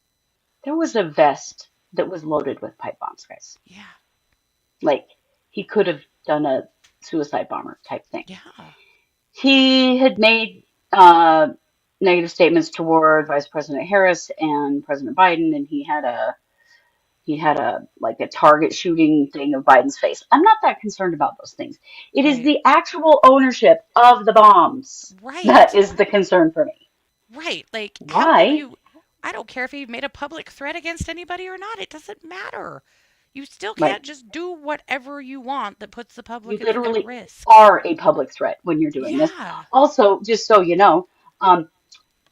C: There was a vest that was loaded with pipe bombs, guys.
B: Yeah.
C: Like, he could have done a suicide bomber type thing.
B: Yeah.
C: He had made uh, negative statements toward Vice President Harris and President Biden, and he had a like a target shooting thing of Biden's face. I'm not that concerned about those things. It is
B: Right.
C: the actual ownership of the bombs that
B: Right.
C: is the concern for me.
B: Right. Like, how can
C: Why?
B: you? I don't care if he made a public threat against anybody or not. It doesn't matter. You still
C: Right.
B: can't just do whatever you want that puts the
C: You
B: public at
C: literally
B: risk.
C: are a public threat when you're doing this.
B: Yeah.
C: Also, just so you know, um,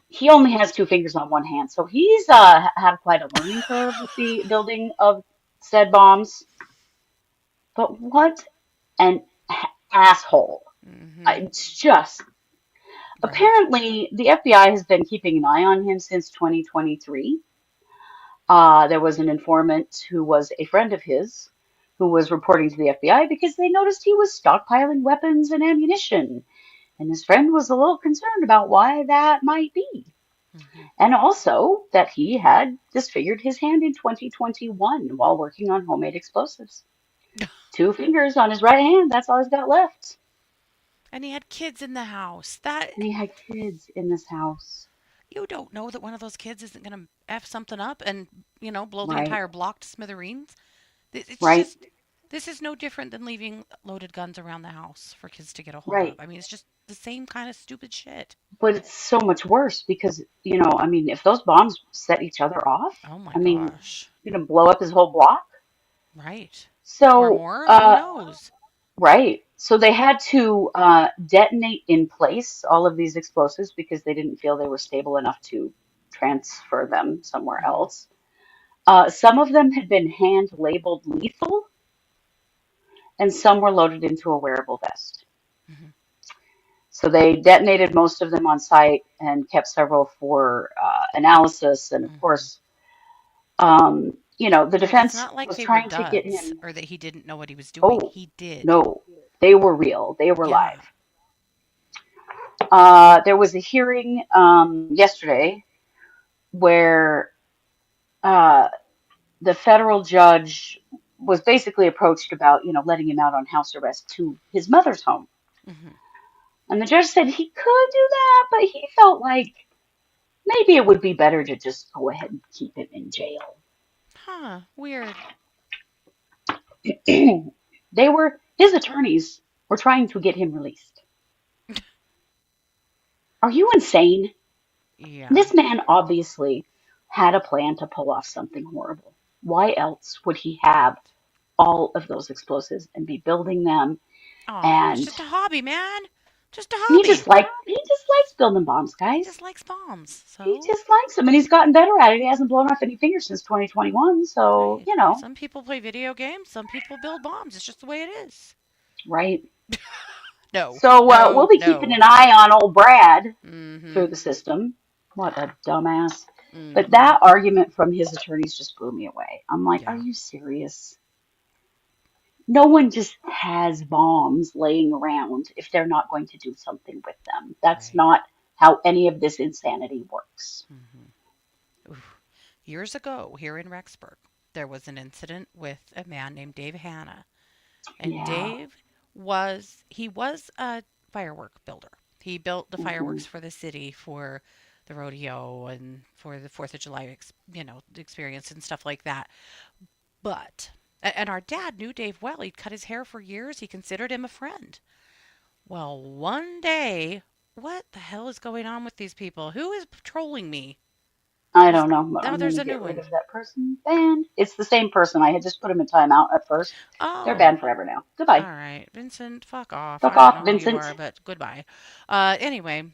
C: he only has two fingers on one hand, so he's had quite a learning curve with the building of said bombs. But what an asshole!
B: Mm-hmm.
C: It's just
B: Right.
C: apparently the FBI has been keeping an eye on him since 2023. There was an informant who was a friend of his who was reporting to the FBI because they noticed he was stockpiling weapons and ammunition. And his friend was a little concerned about why that might be.
B: Mm-hmm.
C: And also that he had disfigured his hand in 2021 while working on homemade explosives. Two fingers on his right hand, that's all he's got left.
B: And he had kids in the house. That
C: And he had kids in this house.
B: you don't know that one of those kids isn't going to f something up and blow the
C: Right,
B: entire block to smithereens. It's
C: right,
B: just this is no different than leaving loaded guns around the house for kids to get a hold of.
C: right.
B: I mean, it's just the same kind of stupid shit.
C: But it's so much worse because, I mean, if those bombs set each other off,
B: Oh my
C: I mean,
B: gosh.
C: you're gonna blow up his whole block.
B: Right. Or
C: So,
B: more? Who knows?
C: right. So they had to detonate in place all of these explosives because they didn't feel they were stable enough to transfer them somewhere
B: Hmm.
C: else. Some of them had been hand labeled lethal, and some were loaded into a wearable vest.
B: Hmm.
C: So they detonated most of them on site and kept several for analysis. And of
B: Hmm.
C: course, the
B: I mean, it's
C: defense
B: not like
C: was
B: they were
C: trying to get
B: duds
C: him.
B: or that he didn't know what he was doing.
C: Oh,
B: He did.
C: no, they were real. They were
B: Yeah.
C: live. There was a hearing yesterday where uh, the federal judge was basically approached about, letting him out on house arrest to his mother's home.
B: Hmm.
C: And the judge said he could do that, but he felt like maybe it would be better to just go ahead and keep him in jail.
B: Huh. Weird.
C: His attorneys were trying to get him released. Are you insane?
B: Yeah.
C: This man obviously had a plan to pull off something horrible. Why else would he have all of those explosives and be building them?
B: Oh, it's
C: And
B: just a hobby, man. Just a
C: he
B: hobby.
C: just like he just likes building bombs,
B: He
C: guys.
B: just likes bombs.
C: He
B: So,
C: just likes them, and he's gotten better at it. He hasn't blown off any fingers since 2021, so
B: right. Some people play video games, some people build bombs. It's just the way it is.
C: right.
B: No.
C: So we'll
B: No,
C: be keeping
B: no.
C: an eye on old Brad
B: Mm-hmm.
C: through the system. What a dumbass. But
B: Mm-hmm.
C: that argument from his attorneys just blew me away. I'm like, are
B: Yeah.
C: you serious? No one just has bombs laying around if they're not going to do something with them. That's
B: Right.
C: not how any of this insanity works.
B: Mm-hmm. Oof. Years ago, here in Rexburg, there was an incident with a man named Dave Hanna. And
C: Yeah.
B: he was a firework builder. He built the
C: Hmm.
B: fireworks for the city for the rodeo and for the 4th of July, experience and stuff like that. But and our dad knew Dave well. He'd cut his hair for years. He considered him a friend. Well, one day, what the hell is going on with these people? Who is patrolling me?
C: I
B: There's
C: don't know, but
B: now
C: I'm going
B: there's
C: to
B: a new
C: get rid
B: one.
C: of that person. Banned. It's the same person. I had just put him in timeout at first. They're
B: Oh,
C: banned forever now.
B: all
C: Goodbye.
B: right, Vincent, fuck off.
C: Fuck
B: I don't
C: off,
B: know who you
C: Vincent.
B: are, but goodbye. Anyway,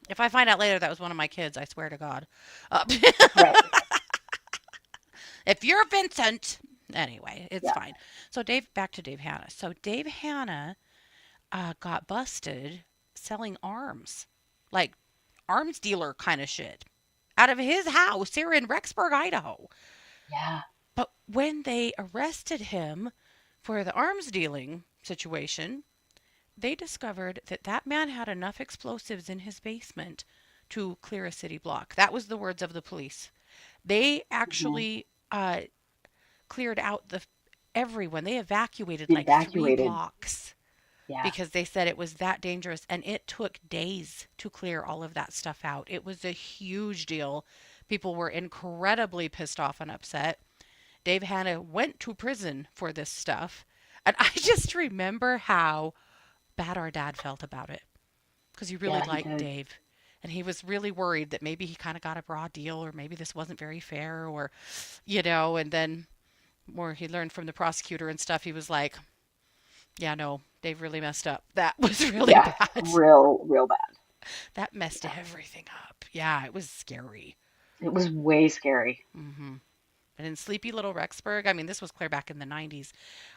B: if I find out later that was one of my kids, I swear to God. Uh,
C: Right.
B: if you're Vincent, anyway, it's
C: Yeah.
B: fine. So back to Dave Hanna. So Dave Hanna got busted selling arms, like arms dealer kind of shit, out of his house here in Rexburg, Idaho.
C: Yeah.
B: But when they arrested him for the arms dealing situation, they discovered that that man had enough explosives in his basement to clear a city block. That was the words of the police. They
C: Hmm.
B: actually cleared out everyone. They evacuated like three
C: Evacuated.
B: blocks.
C: Yeah.
B: because they said it was that dangerous and it took days to clear all of that stuff out. It was a huge deal. People were incredibly pissed off and upset. Dave Hanna went to prison for this stuff. And I just remember how bad our dad felt about it because he really
C: Yeah, he
B: liked
C: did.
B: Dave. And he was really worried that maybe he kind of got a raw deal or maybe this wasn't very fair or, and then more he learned from the prosecutor and stuff, he was like, yeah, no, Dave really messed up. That was really
C: Yeah,
B: bad.
C: real bad.
B: That messed
C: Yeah.
B: everything up. Yeah, it was scary.
C: It was way scary.
B: hmm And in sleepy little Rexburg, I mean, this was clear back in the 90s.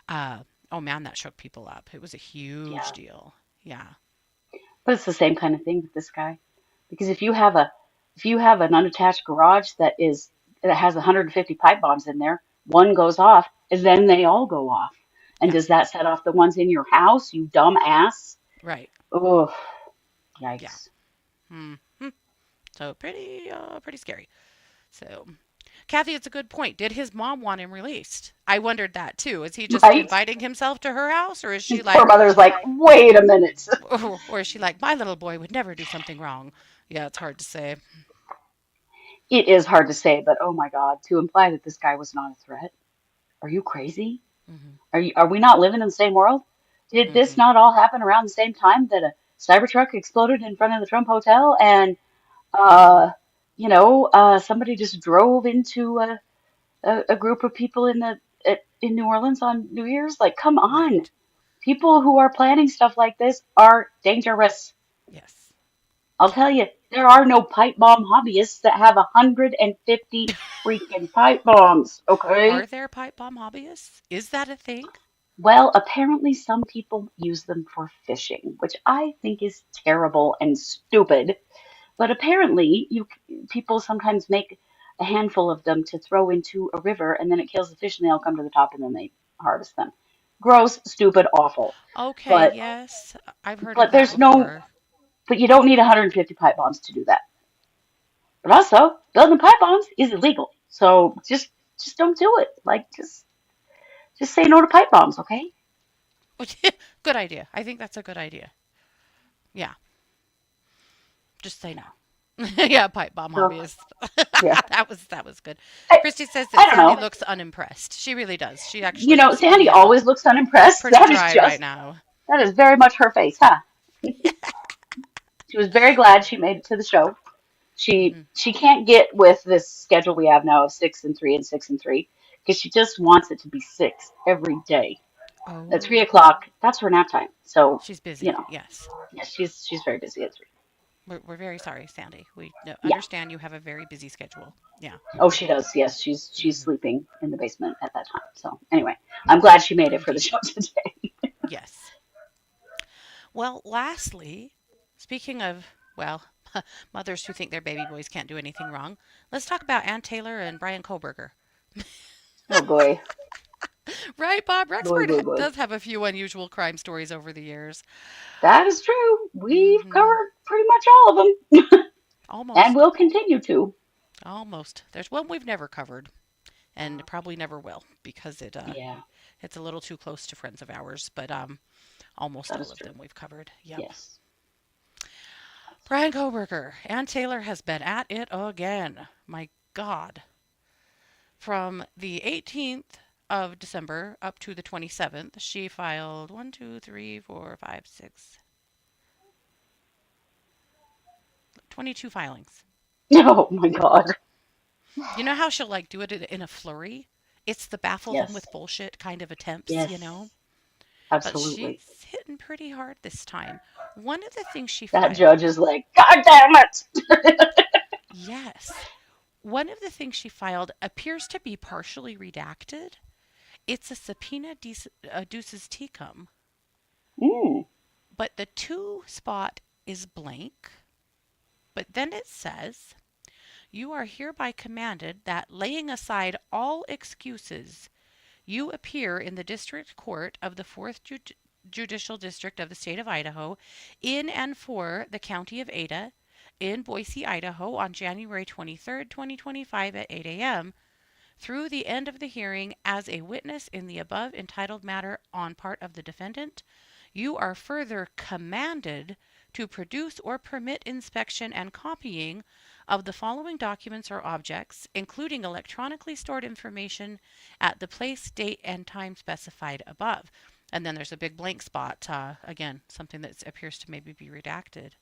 B: Oh man, that shook people up. It was a huge
C: Yeah.
B: deal. Yeah.
C: But it's the same kind of thing with this guy. Because if you have an unattached garage that has 150 pipe bombs in there, one goes off, and then they all go off. And
B: Yeah.
C: does that set off the ones in your house, you dumb ass?
B: Right.
C: Oh,
B: Yeah.
C: yikes.
B: hmm So pretty scary. So, Kathy, it's a good point. Did his mom want him released? I wondered that too. Is he just
C: Right?
B: inviting himself to her house, or is she
C: His poor
B: like,
C: mother's like, wait a minute.
B: or is she like, my little boy would never do something wrong? Yeah, it's hard to say.
C: It is hard to say, but oh my God, to imply that this guy was not a threat. Are you crazy?
B: hmm
C: Are we not living in the same world? Did this
B: hmm
C: not all happen around the same time that a Cybertruck exploded in front of the Trump Hotel and
B: hmm
C: uh somebody just drove into a group of people in New Orleans on New Year's? Like, come on.
B: Right.
C: People who are planning stuff like this are dangerous.
B: Yes.
C: I'll tell you, there are no pipe bomb hobbyists that have 150 freaking pipe bombs, okay?
B: Are there pipe bomb hobbyists? Is that a thing?
C: Well, apparently some people use them for fishing, which I think is terrible and stupid. But apparently, people sometimes make a handful of them to throw into a river, and then it kills the fish, and they all come to the top, and then they harvest them. Gross, stupid, awful.
B: Okay,
C: But
B: yes, I've heard of
C: but
B: that
C: there's no
B: before.
C: but you don't need 150 pipe bombs to do that. But also, building pipe bombs is illegal, so just don't do it. Like just say no to pipe bombs, okay?
B: Good idea. I think that's a good idea. Yeah, just say no. Yeah, pipe bomb
C: So
B: hobbyist.
C: yeah,
B: that was good.
C: I
B: Christy says that
C: I don't
B: Sandy
C: know.
B: looks unimpressed. She really does. She actually looks
C: Sandy
B: pretty
C: always looks unimpressed.
B: pretty dry right now.
C: That is very much her face, huh? She was very glad she made it to the show.
B: hmm
C: She can't get with this schedule we have now of 6 and 3 and 6 and 3 because she just wants it to be 6 every day. At three
B: Oh,
C: o'clock, that's her nap time. So,
B: she's
C: you
B: busy.
C: know,
B: Yes.
C: yeah, she's very busy at 3.
B: We're very sorry, Sandy. We
C: Yeah.
B: understand you have a very busy schedule. Yeah.
C: Oh, she does. Yes, she's
B: hmm
C: sleeping in the basement at that time. So anyway, I'm glad she made it for the
B: Indeed.
C: show today.
B: Yes. Well, lastly, speaking of, well, mothers who think their baby boys can't do anything wrong, let's talk about Ann Taylor and Brian Kohlberger.
C: Oh boy,
B: Right, Bob?
C: boy, boy,
B: Rexford
C: boy.
B: does have a few unusual crime stories over the years.
C: That is true. We've
B: hmm
C: covered pretty much all of them, and
B: Almost.
C: will continue to.
B: Almost. There's one we've never covered and probably never will because
C: Yeah,
B: it's a little too close to friends of ours, but almost
C: that
B: all
C: is
B: of
C: true.
B: them we've covered. Yep.
C: Yes.
B: Brian Koberger. Ann Taylor has been at it again. My God. From the 18th of December up to the 27th, she filed 22 filings.
C: Oh my God.
B: You know how she'll like do it in a flurry? It's the baffle them
C: Yes.
B: with bullshit kind of attempts.
C: Yes.
B: But
C: Absolutely.
B: she's hitting pretty hard this time. One of the things she
C: That judge
B: filed,
C: is like, God damn it.
B: yes, one of the things she filed appears to be partially redacted. It's a subpoena duces tecum,
C: Mm.
B: but the to spot is blank. But then it says, you are hereby commanded that laying aside all excuses, you appear in the District Court of the 4th Judicial District of the State of Idaho in and for the County of Ada in Boise, Idaho on January 23rd, 2025 at 8 a.m. through the end of the hearing as a witness in the above entitled matter on part of the defendant. You are further commanded to produce or permit inspection and copying of the following documents or objects, including electronically stored information at the place, date, and time specified above. And then there's a big blank spot, again, something that appears to maybe be redacted.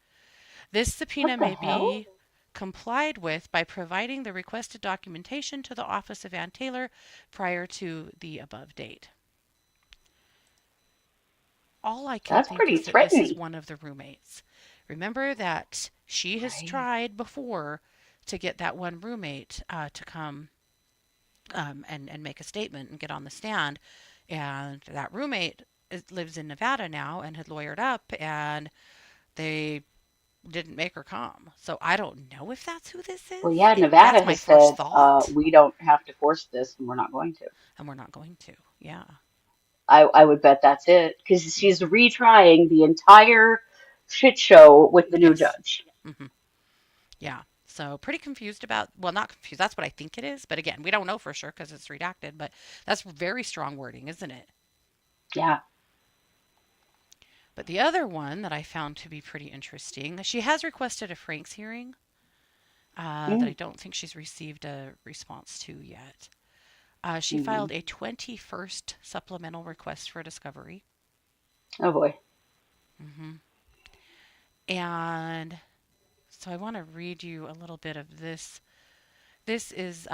B: This subpoena
C: What the
B: may
C: hell?
B: be complied with by providing the requested documentation to the office of Ann Taylor prior to the above date. All I can
C: That's
B: think
C: pretty
B: is that this is
C: threatening.
B: one of the roommates. Remember that she has
C: Right.
B: tried before to get that one roommate to come and make a statement and get on the stand. And that roommate lives in Nevada now and had lawyered up, and they didn't make her come. So I don't know if that's who this
C: Well,
B: is.
C: yeah, Nevada
B: That's my
C: has
B: first
C: said
B: thought,
C: we don't have to force this, and we're not going to.
B: and we're not going to. Yeah.
C: I would bet that's it because she's
B: Hmm.
C: retrying the entire shit show with the new
B: Yes.
C: judge.
B: Hmm. Yeah. So pretty confused about, well, not confused. That's what I think it is. But again, we don't know for sure because it's redacted. But that's very strong wording, isn't it?
C: Yeah.
B: But the other one that I found to be pretty interesting, she has requested a Franks hearing that I
C: Mm,
B: don't think she's received a response to yet. She
C: mm.
B: filed a 21st supplemental request for discovery.
C: Oh boy.
B: Hmm. And so I want to read you a little bit of this. This is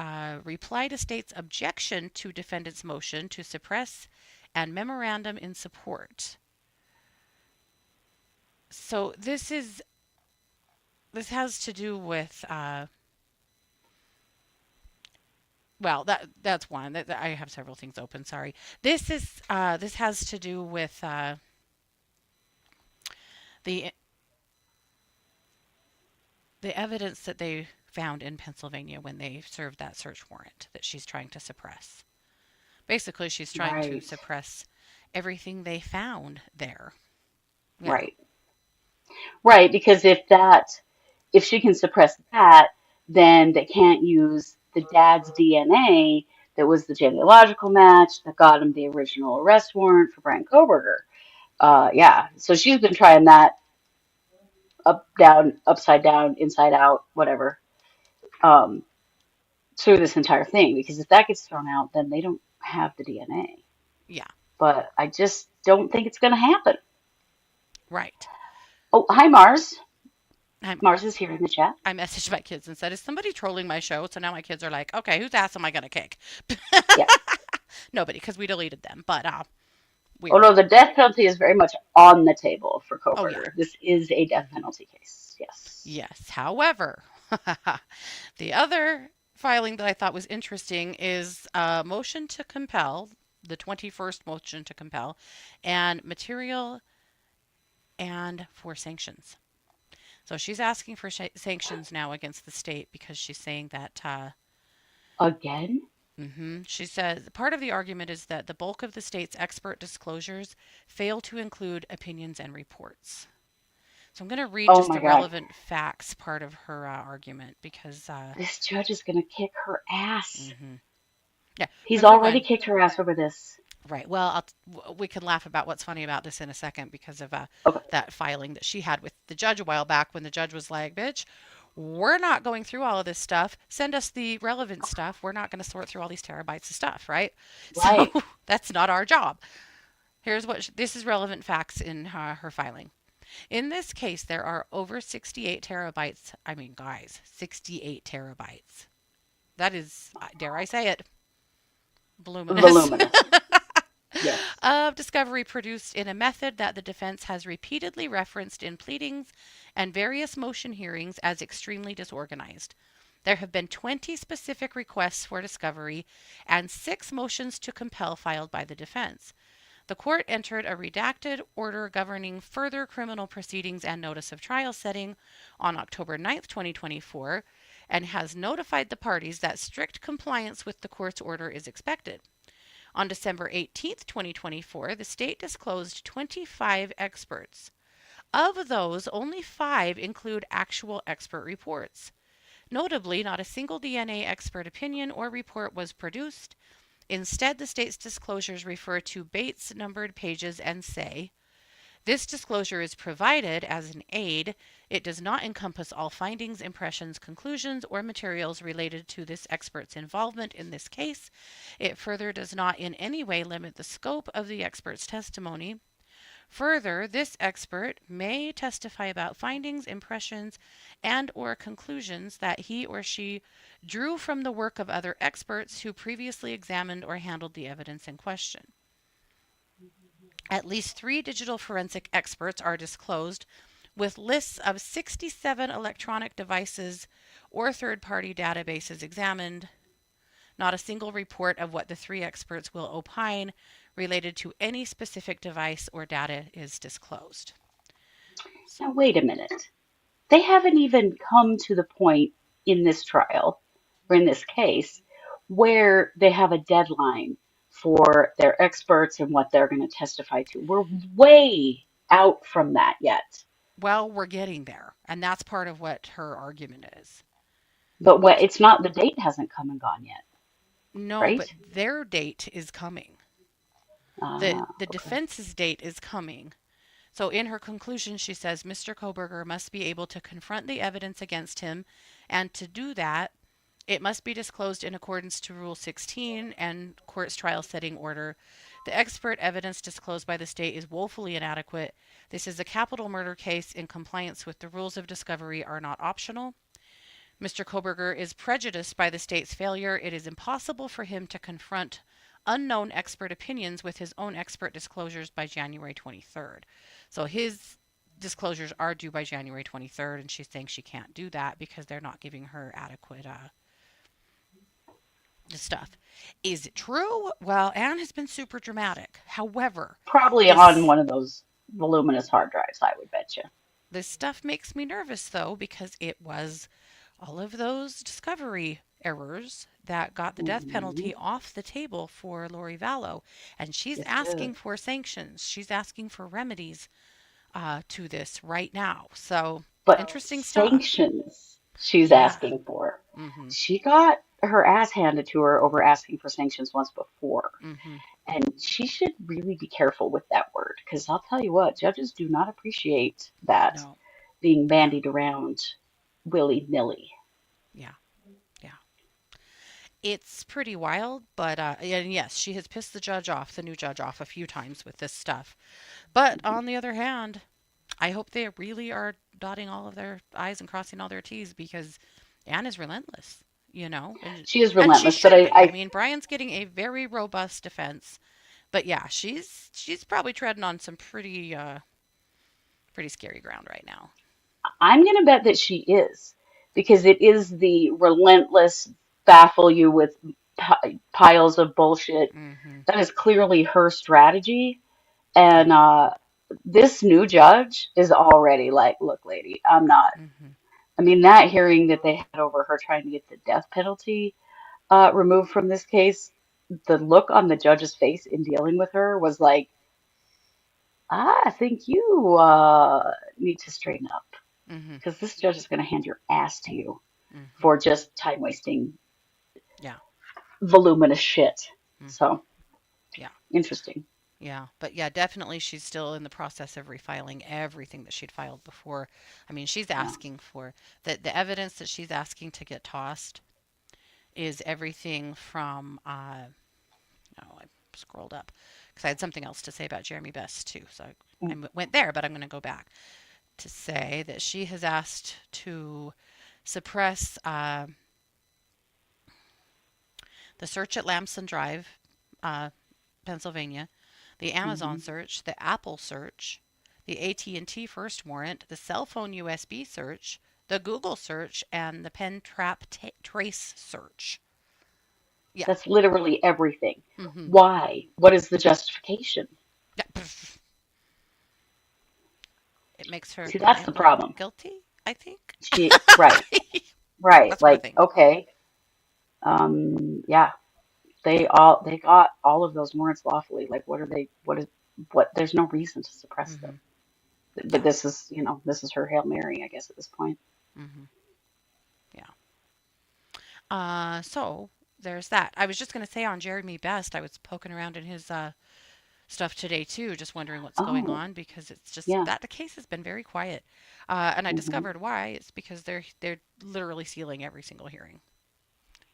B: reply to state's objection to defendant's motion to suppress and memorandum in support. So this has to do with well, that's one. I have several things open. Sorry. This has to do with the the evidence that they found in Pennsylvania when they served that search warrant that she's trying to suppress. Basically, she's trying to
C: Right.
B: suppress everything they found there. Yeah.
C: Right. Right. Because if she can suppress that, then they can't use the dad's DNA that was the genealogical match that got him the original arrest warrant for Brian Kohberger. Yeah. So she's been trying that up, down, upside down, inside out, whatever, um, through this entire thing. Because if that gets thrown out, then they don't have the DNA.
B: Yeah.
C: But I just don't think it's going to happen.
B: Right.
C: Oh, hi, Mars.
B: I
C: Mars is here in the chat.
B: I messaged my kids and said, "Is somebody trolling my show?" So now my kids are like, "Okay, whose ass am I gonna kick?"
C: Yeah.
B: Nobody, because we deleted them. But
C: Oh
B: weird.
C: no, the death penalty is very much on the table for
B: Oh yeah.
C: Kohberger. This is a death
B: Hmm.
C: penalty case. Yes.
B: Yes. However, the other filing that I thought was interesting is a motion to compel, the 21st motion to compel, and material and for sanctions. So she's asking for sanctions now against the state because she's saying that
C: Again?
B: she says part of the argument is that the bulk of the state's expert disclosures fail to include opinions and reports. So I'm going to read
C: Oh
B: just
C: my
B: the
C: God.
B: relevant facts part of her argument because,
C: This judge is gonna kick her ass.
B: hmm yeah,
C: He's
B: number
C: already
B: one,
C: kicked her ass over this.
B: right. Well, we can laugh about what's funny about this in a second because of
C: Okay.
B: that filing that she had with the judge a while back when the judge was like, bitch, we're not going through all of this stuff. Send us the relevant stuff. We're not going to sort through all these terabytes of stuff, right? So
C: Right.
B: that's not our job. Here's what this is relevant facts in her filing. In this case, there are over 68 terabytes. I mean, guys, 68 terabytes. That is, dare I say it, voluminous.
C: Voluminous. Yes.
B: Of discovery produced in a method that the defense has repeatedly referenced in pleadings and various motion hearings as extremely disorganized. There have been 20 specific requests for discovery and 6 motions to compel filed by the defense. The court entered a redacted order governing further criminal proceedings and notice of trial setting on October 9, 2024, and has notified the parties that strict compliance with the court's order is expected. On December 18, 2024, the state disclosed 25 experts. Of those, only 5 include actual expert reports. Notably, not a single DNA expert opinion or report was produced. Instead, the state's disclosures refer to Bates numbered pages and say, This disclosure is provided as an aid. It does not encompass all findings, impressions, conclusions, or materials related to this expert's involvement in this case. It further does not in any way limit the scope of the expert's testimony. Further, this expert may testify about findings, impressions, and or conclusions that he or she drew from the work of other experts who previously examined or handled the evidence in question. At least 3 digital forensic experts are disclosed, with lists of 67 electronic devices or third-party databases examined. Not a single report of what the 3 experts will opine related to any specific device or data is disclosed.
C: Now, wait a minute. They haven't even come to the point in this trial or in this case where they have a deadline for their experts and what they're going to testify to. We're way out from that yet.
B: Well, we're getting there, and that's part of what her argument is.
C: But what it's not, the date hasn't come and gone yet,
B: No,
C: right?
B: but their date is coming. The
C: Okay.
B: defense's date is coming. So in her conclusion, she says Mr. Kohberger must be able to confront the evidence against him, and to do that, it must be disclosed in accordance to Rule 16 and court's trial setting order. The expert evidence disclosed by the state is woefully inadequate. This is a capital murder case in compliance with the rules of discovery are not optional. Mr. Kohberger is prejudiced by the state's failure. It is impossible for him to confront unknown expert opinions with his own expert disclosures by January 23rd. So his disclosures are due by January 23rd, and she's saying she can't do that because they're not giving her adequate stuff. Is it true? Well, Anne has been super dramatic. However,
C: Probably on
B: this
C: one of those voluminous hard drives, I would bet you.
B: this stuff makes me nervous though because it was all of those discovery errors that got the death
C: Hmm.
B: penalty off the table for Lori Vallow, and she's
C: Yes, it is.
B: asking for sanctions. She's asking for remedies to this right now. So
C: But
B: interesting stuff.
C: sanctions she's
B: Yeah.
C: asking for.
B: Mhm.
C: She got her ass handed to her over asking for sanctions once before.
B: Mhm.
C: And she should really be careful with that word because I'll tell you what, judges do not appreciate that
B: No.
C: being
B: Yeah.
C: bandied around willy-nilly.
B: Yeah. Yeah. It's pretty wild, but and yes, she has pissed the judge off, the new judge off a few times with this stuff. But on the other hand, I hope they really are dotting all of their I's and crossing all their T's because Anne is relentless, and
C: She is
B: and she
C: relentless, but
B: should be. I
C: I
B: mean, Brian's getting a very robust defense, but yeah, she's probably treading on some pretty scary ground right now.
C: I'm gonna bet that she is because it is the relentless baffle you with piles of bullshit.
B: Mhm.
C: That is clearly her strategy. And
B: Yep.
C: this new judge is already like, look, lady, I'm not.
B: Mhm.
C: I mean, that hearing that they had over her trying to get the death penalty removed from this case, the look on the judge's face in dealing with her was like, I think you need to straighten up
B: Mhm.
C: because this judge is going to hand your ass to you
B: Mhm.
C: for just time wasting,
B: Yeah.
C: voluminous shit.
B: Mhm.
C: So
B: Yeah.
C: interesting.
B: Yeah, but yeah, definitely she's still in the process of refiling everything that she'd filed before. I mean, she's
C: Yeah.
B: asking for the evidence that she's asking to get tossed is everything from oh, I scrolled up because I had something else to say about Jeremy Best too. So I went there, but I'm going to go back to say that she has asked to suppress the search at Lamson Drive, uh, Pennsylvania, the Amazon
C: Mm-hmm.
B: search, the Apple search, the AT&T first warrant, the cell phone USB search, the Google search, and the pen trap trace search. Yeah.
C: That's literally everything.
B: Hmm.
C: Why? What is the justification?
B: Yeah. It makes her
C: See, that's the
B: look
C: problem.
B: guilty, I think.
C: Right, right.
B: That's what I
C: Like,
B: think.
C: okay, yeah, they got all of those warrants lawfully. Like, what are they? What? There's no reason to suppress them.
B: Hmm.
C: But
B: Yeah.
C: this is, this is her Hail Mary, I guess, at this point.
B: Hmm. Yeah. So there's that. I was just going to say on Jeremy Best, I was poking around in his stuff today too, just wondering what's going
C: Oh,
B: on because it's just
C: yeah.
B: that the case has been very quiet. And I
C: Hmm.
B: discovered why. It's because they're literally sealing every single hearing.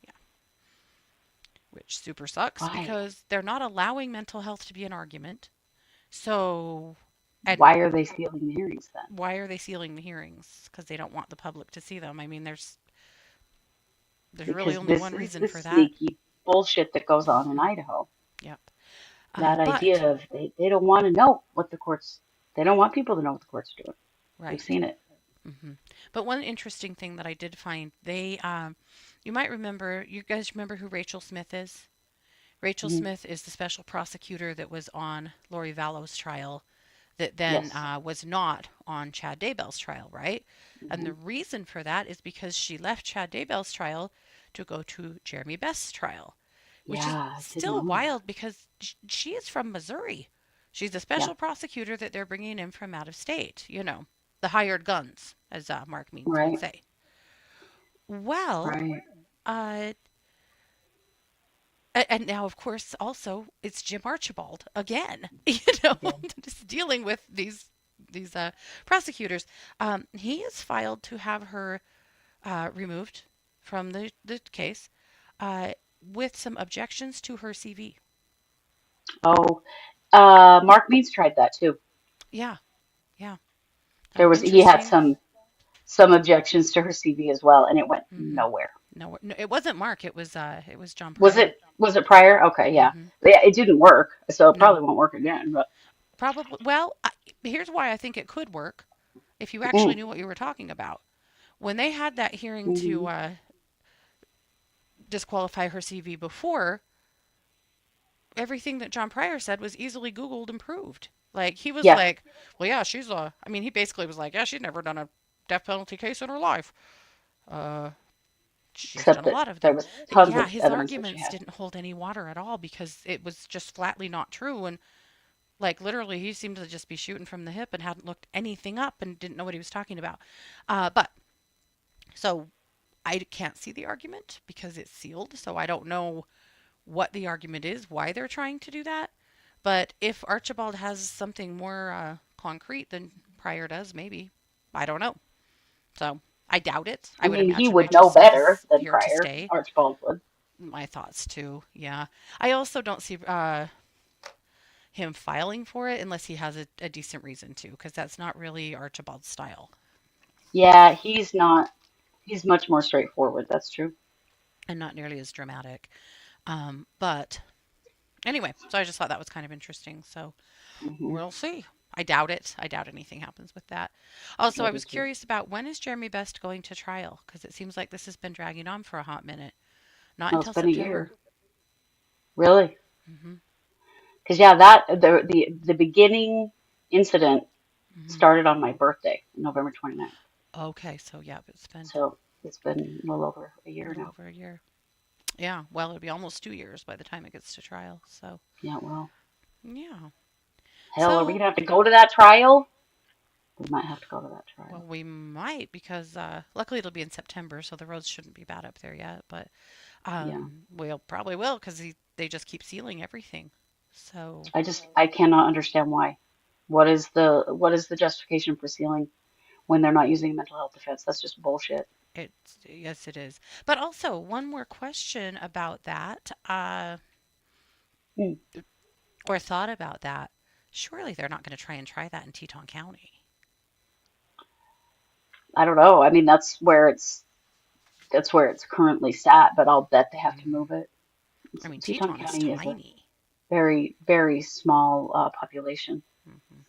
B: Yeah, which super sucks
C: Why?
B: because they're not allowing mental health to be an argument. So, and
C: Why are they stealing the hearings then?
B: why are they sealing the hearings? Because they don't want the public to see them. I mean, there's really
C: Because
B: only
C: this
B: one
C: is
B: reason
C: the
B: for that.
C: sneaky bullshit that goes on in
B: Hmm.
C: Idaho.
B: Yep.
C: That
B: But
C: idea of they don't want to know what the courts, they don't want people to know what the courts are doing. We've
B: right.
C: seen it.
B: Hmm. But one interesting thing that I did find, you might remember, you guys remember who Rachel Smith is? Rachel
C: Hmm.
B: Smith is the special prosecutor that was on Lori Vallow's trial that then
C: Yes.
B: was not on Chad Daybell's trial, right? And
C: Hmm.
B: the reason for that is because she left Chad Daybell's trial to go to Jeremy Best's trial, which is
C: Yeah, I did
B: still
C: know
B: wild
C: that.
B: because she is from Missouri. She's a
C: Yeah.
B: special prosecutor that they're bringing in from out of state, the hired guns, as Mark Means would
C: Right.
B: say. Well,
C: Right.
B: uh, and now, of course, also it's Jim Archibald again.
C: Again.
B: Just dealing with these prosecutors. He is filed to have her removed from the case uh, with some objections to her CV.
C: Oh, Mark Means tried that too.
B: Yeah, yeah.
C: He had
B: Interesting.
C: some objections to her CV as well, and it went
B: Hmm.
C: nowhere.
B: No, it wasn't Mark. It was John
C: Was
B: Pryor.
C: it prior? Okay, yeah.
B: Hmm.
C: But yeah, it didn't work, so it
B: No,
C: probably won't work again. But
B: probably. Well, here's why I think it could work if you actually
C: mm,
B: knew what you were talking about. When they had that hearing to
C: hmm,
B: disqualify her CV before, everything that John Pryor said was easily Googled and proved. Like, he was
C: yeah.
B: like, well, yeah, I mean, he basically was like, yeah, she's never done a death penalty case in her life. Uh, she's done
C: Except
B: a
C: that
B: lot of
C: there
B: them.
C: was
B: But
C: tons
B: yeah,
C: of
B: his
C: evidence that she
B: arguments
C: had.
B: didn't hold any water at all because it was just flatly not true. And, like, literally, he seemed to just be shooting from the hip and hadn't looked anything up and didn't know what he was talking about. But, so I can't see the argument because it's sealed. So I don't know what the argument is, why they're trying to do that. But if Archibald has something more concrete than Pryor does, maybe. I don't know. So I doubt it. I
C: I
B: would
C: mean, he
B: imagine
C: would
B: Rachel
C: know
B: Smith
C: better
B: is
C: than
B: here to
C: prior.
B: stay.
C: Archibald would.
B: My thoughts too. Yeah. I also don't see him filing for it unless he has a decent reason to, because that's not really Archibald's style
C: Yeah, he's not. He's much more straightforward. That's true.
B: and not nearly as dramatic. But anyway, so I just thought that was kind of interesting. So
C: Hmm.
B: we'll see. I doubt it. I doubt anything happens with that. Also,
C: I
B: I
C: do
B: was
C: too.
B: curious about when is Jeremy Best going to trial? Because it seems like this has been dragging on for a hot minute. Not
C: No, it's
B: until
C: been a
B: September.
C: year. Really?
B: Hmm.
C: Because yeah, that the beginning incident
B: Hmm.
C: started on my birthday, November 29th.
B: Okay, so yeah, it's been
C: So it's been well over a
B: a
C: year
B: little
C: now.
B: over a year. Yeah, well, it'll be almost 2 years by the time it gets to trial. So
C: Yeah, well,
B: yeah.
C: hell, are we
B: So
C: gonna have to go to that trial? We might have to go to that
B: well,
C: trial.
B: we might because luckily it'll be in September, so the roads shouldn't be bad up there yet. But
C: Yeah.
B: we'll probably will because they just keep sealing everything. So
C: I cannot understand why. What is the justification for sealing when they're not using a mental health defense? That's just bullshit.
B: yes, it is. But also, one more question about that,
C: Hmm.
B: or thought about that. Surely they're not going to try that in Teton County.
C: I don't know. I mean, that's where it's currently sat, but I'll bet they have to
B: Hmm.
C: move it.
B: I mean,
C: Teton
B: Teton is
C: County is a
B: tiny.
C: very, very small population.
B: Hmm.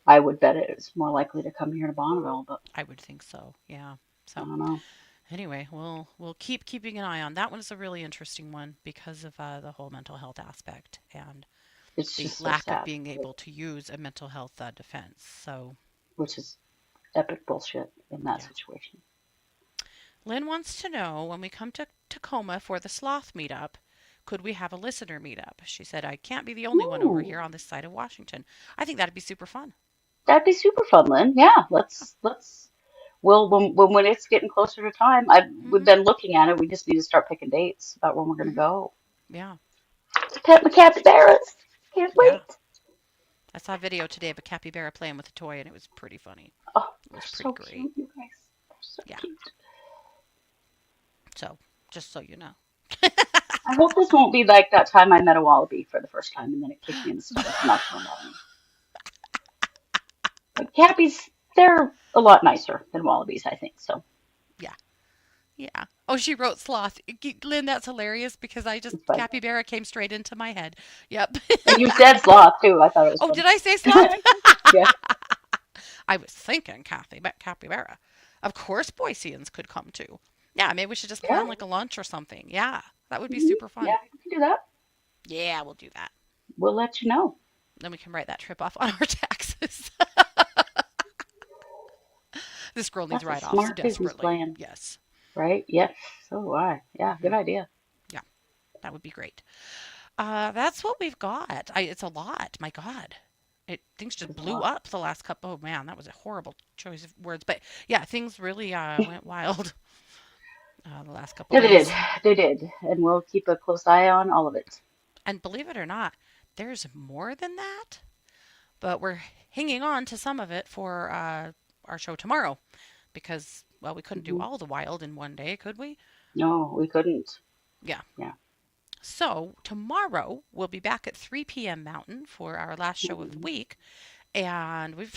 C: I would bet it's more likely to come here to Bonneville, but
B: I would think so. Yeah.
C: I
B: So
C: don't know.
B: anyway, we'll keep keeping an eye on that one. Is a really interesting one because of the whole mental health aspect and
C: It's
B: the
C: just so
B: lack of
C: sad,
B: being able to use a mental health defense. So
C: which is epic bullshit in that
B: yeah.
C: situation.
B: Lynn wants to know when we come to Tacoma for the sloth meetup, could we have a listener meetup? She said, I can't be the only one over
C: Ooh,
B: here on this side of Washington. I think that'd be super fun.
C: that'd be super fun, Lynn. Yeah,
B: Yeah.
C: let's. Well, when it's getting closer to time, we've
B: Hmm.
C: been looking at it. We just need to start picking dates about when we're gonna
B: Hmm.
C: go.
B: Yeah.
C: Pet my capybaras. Can't
B: Yeah.
C: wait.
B: I saw a video today of a capybara playing with a toy, and it was pretty funny.
C: Oh,
B: It
C: they're
B: was pretty
C: so
B: great.
C: cute, you guys. They're so
B: Yeah.
C: cute.
B: So, just so you know.
C: I hope this won't be like that time I met a wallaby for the first time and then it kicked me in the stomach and knocked one out of me. But cappies, they're a lot nicer than wallabies, I think. So
B: Yeah. Yeah. Oh, she wrote sloth. Lynn, that's hilarious because
C: it's fine.
B: capybara came straight into my head. Yep.
C: And you said sloth too. I thought it was
B: Oh,
C: funny.
B: did I say sloth?
C: Yeah.
B: I was thinking Kathy, but capybara. Of course, Boiseans could come too. Yeah, maybe we should just
C: Yeah.
B: plan like a lunch or something. Yeah, that would be
C: Mhm.
B: super fun.
C: Yeah, we can do that.
B: Yeah, we'll do that.
C: We'll let you know.
B: Then we can write that trip off on our taxes. This girl needs
C: That's a
B: write-offs
C: smart business
B: desperately.
C: plan,
B: Yes.
C: right? Yes. So do I. Yeah, good idea.
B: Yeah, that would be great. That's what we've got. It's a lot. My God. Things just
C: It's a
B: blew
C: lot.
B: up the last couple. Oh man, that was a horrible choice of words. But yeah, things really went wild the last couple
C: Yeah, they did.
B: days.
C: They did. And we'll keep a close eye on all of it.
B: And believe it or not, there's more than that. But we're hanging on to some of it for our show tomorrow because, well, we couldn't do
C: Hmm.
B: all the wild in one day, could we?
C: No, we couldn't.
B: Yeah.
C: Yeah.
B: So tomorrow we'll be back at 3 p.m. Mountain for our last show of the
C: Mhm.
B: week. And we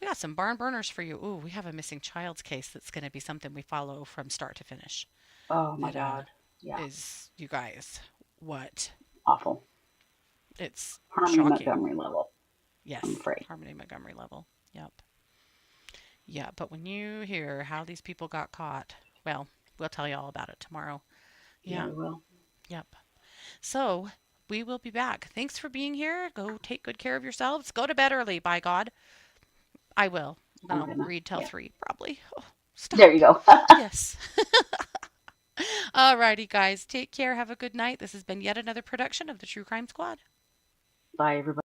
B: got some barn burners for you. Ooh, we have a missing child's case that's going to be something we follow from start to finish.
C: Oh my
B: That
C: God. Yeah.
B: is, you guys, what?
C: Awful.
B: It's
C: Harmony
B: shocking.
C: Montgomery level,
B: Yes,
C: I'm afraid.
B: Harmony Montgomery level. Yep. Yeah, but when you hear how these people got caught, well, we'll tell you all about it tomorrow.
C: Yeah,
B: Yeah,
C: we will.
B: yep. So we will be back. Thanks for being here. Go take good care of yourselves. Go to bed early, by God. I will. Then
C: I'm
B: I'll
C: gonna.
B: read till
C: Yeah.
B: 3, probably. Oh,
C: There you
B: stop.
C: go.
B: Yes. Alrighty, guys. Take care. Have a good night. This has been yet another production of the True Crime Squad.
C: Bye, everybody.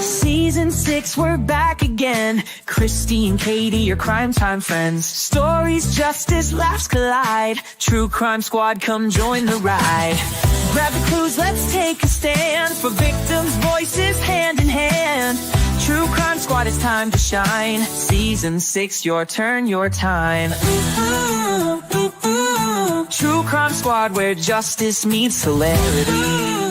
A: Season 6, we're back again. Kristi and Katie, your crime time friends. Stories, justice, laughs collide. True Crime Squad, come join the ride. Grab the clues, let's take a stand. For victims' voices, hand in hand. True Crime Squad, it's time to shine. Season 6, your turn, your time. True Crime Squad, where justice meets hilarity.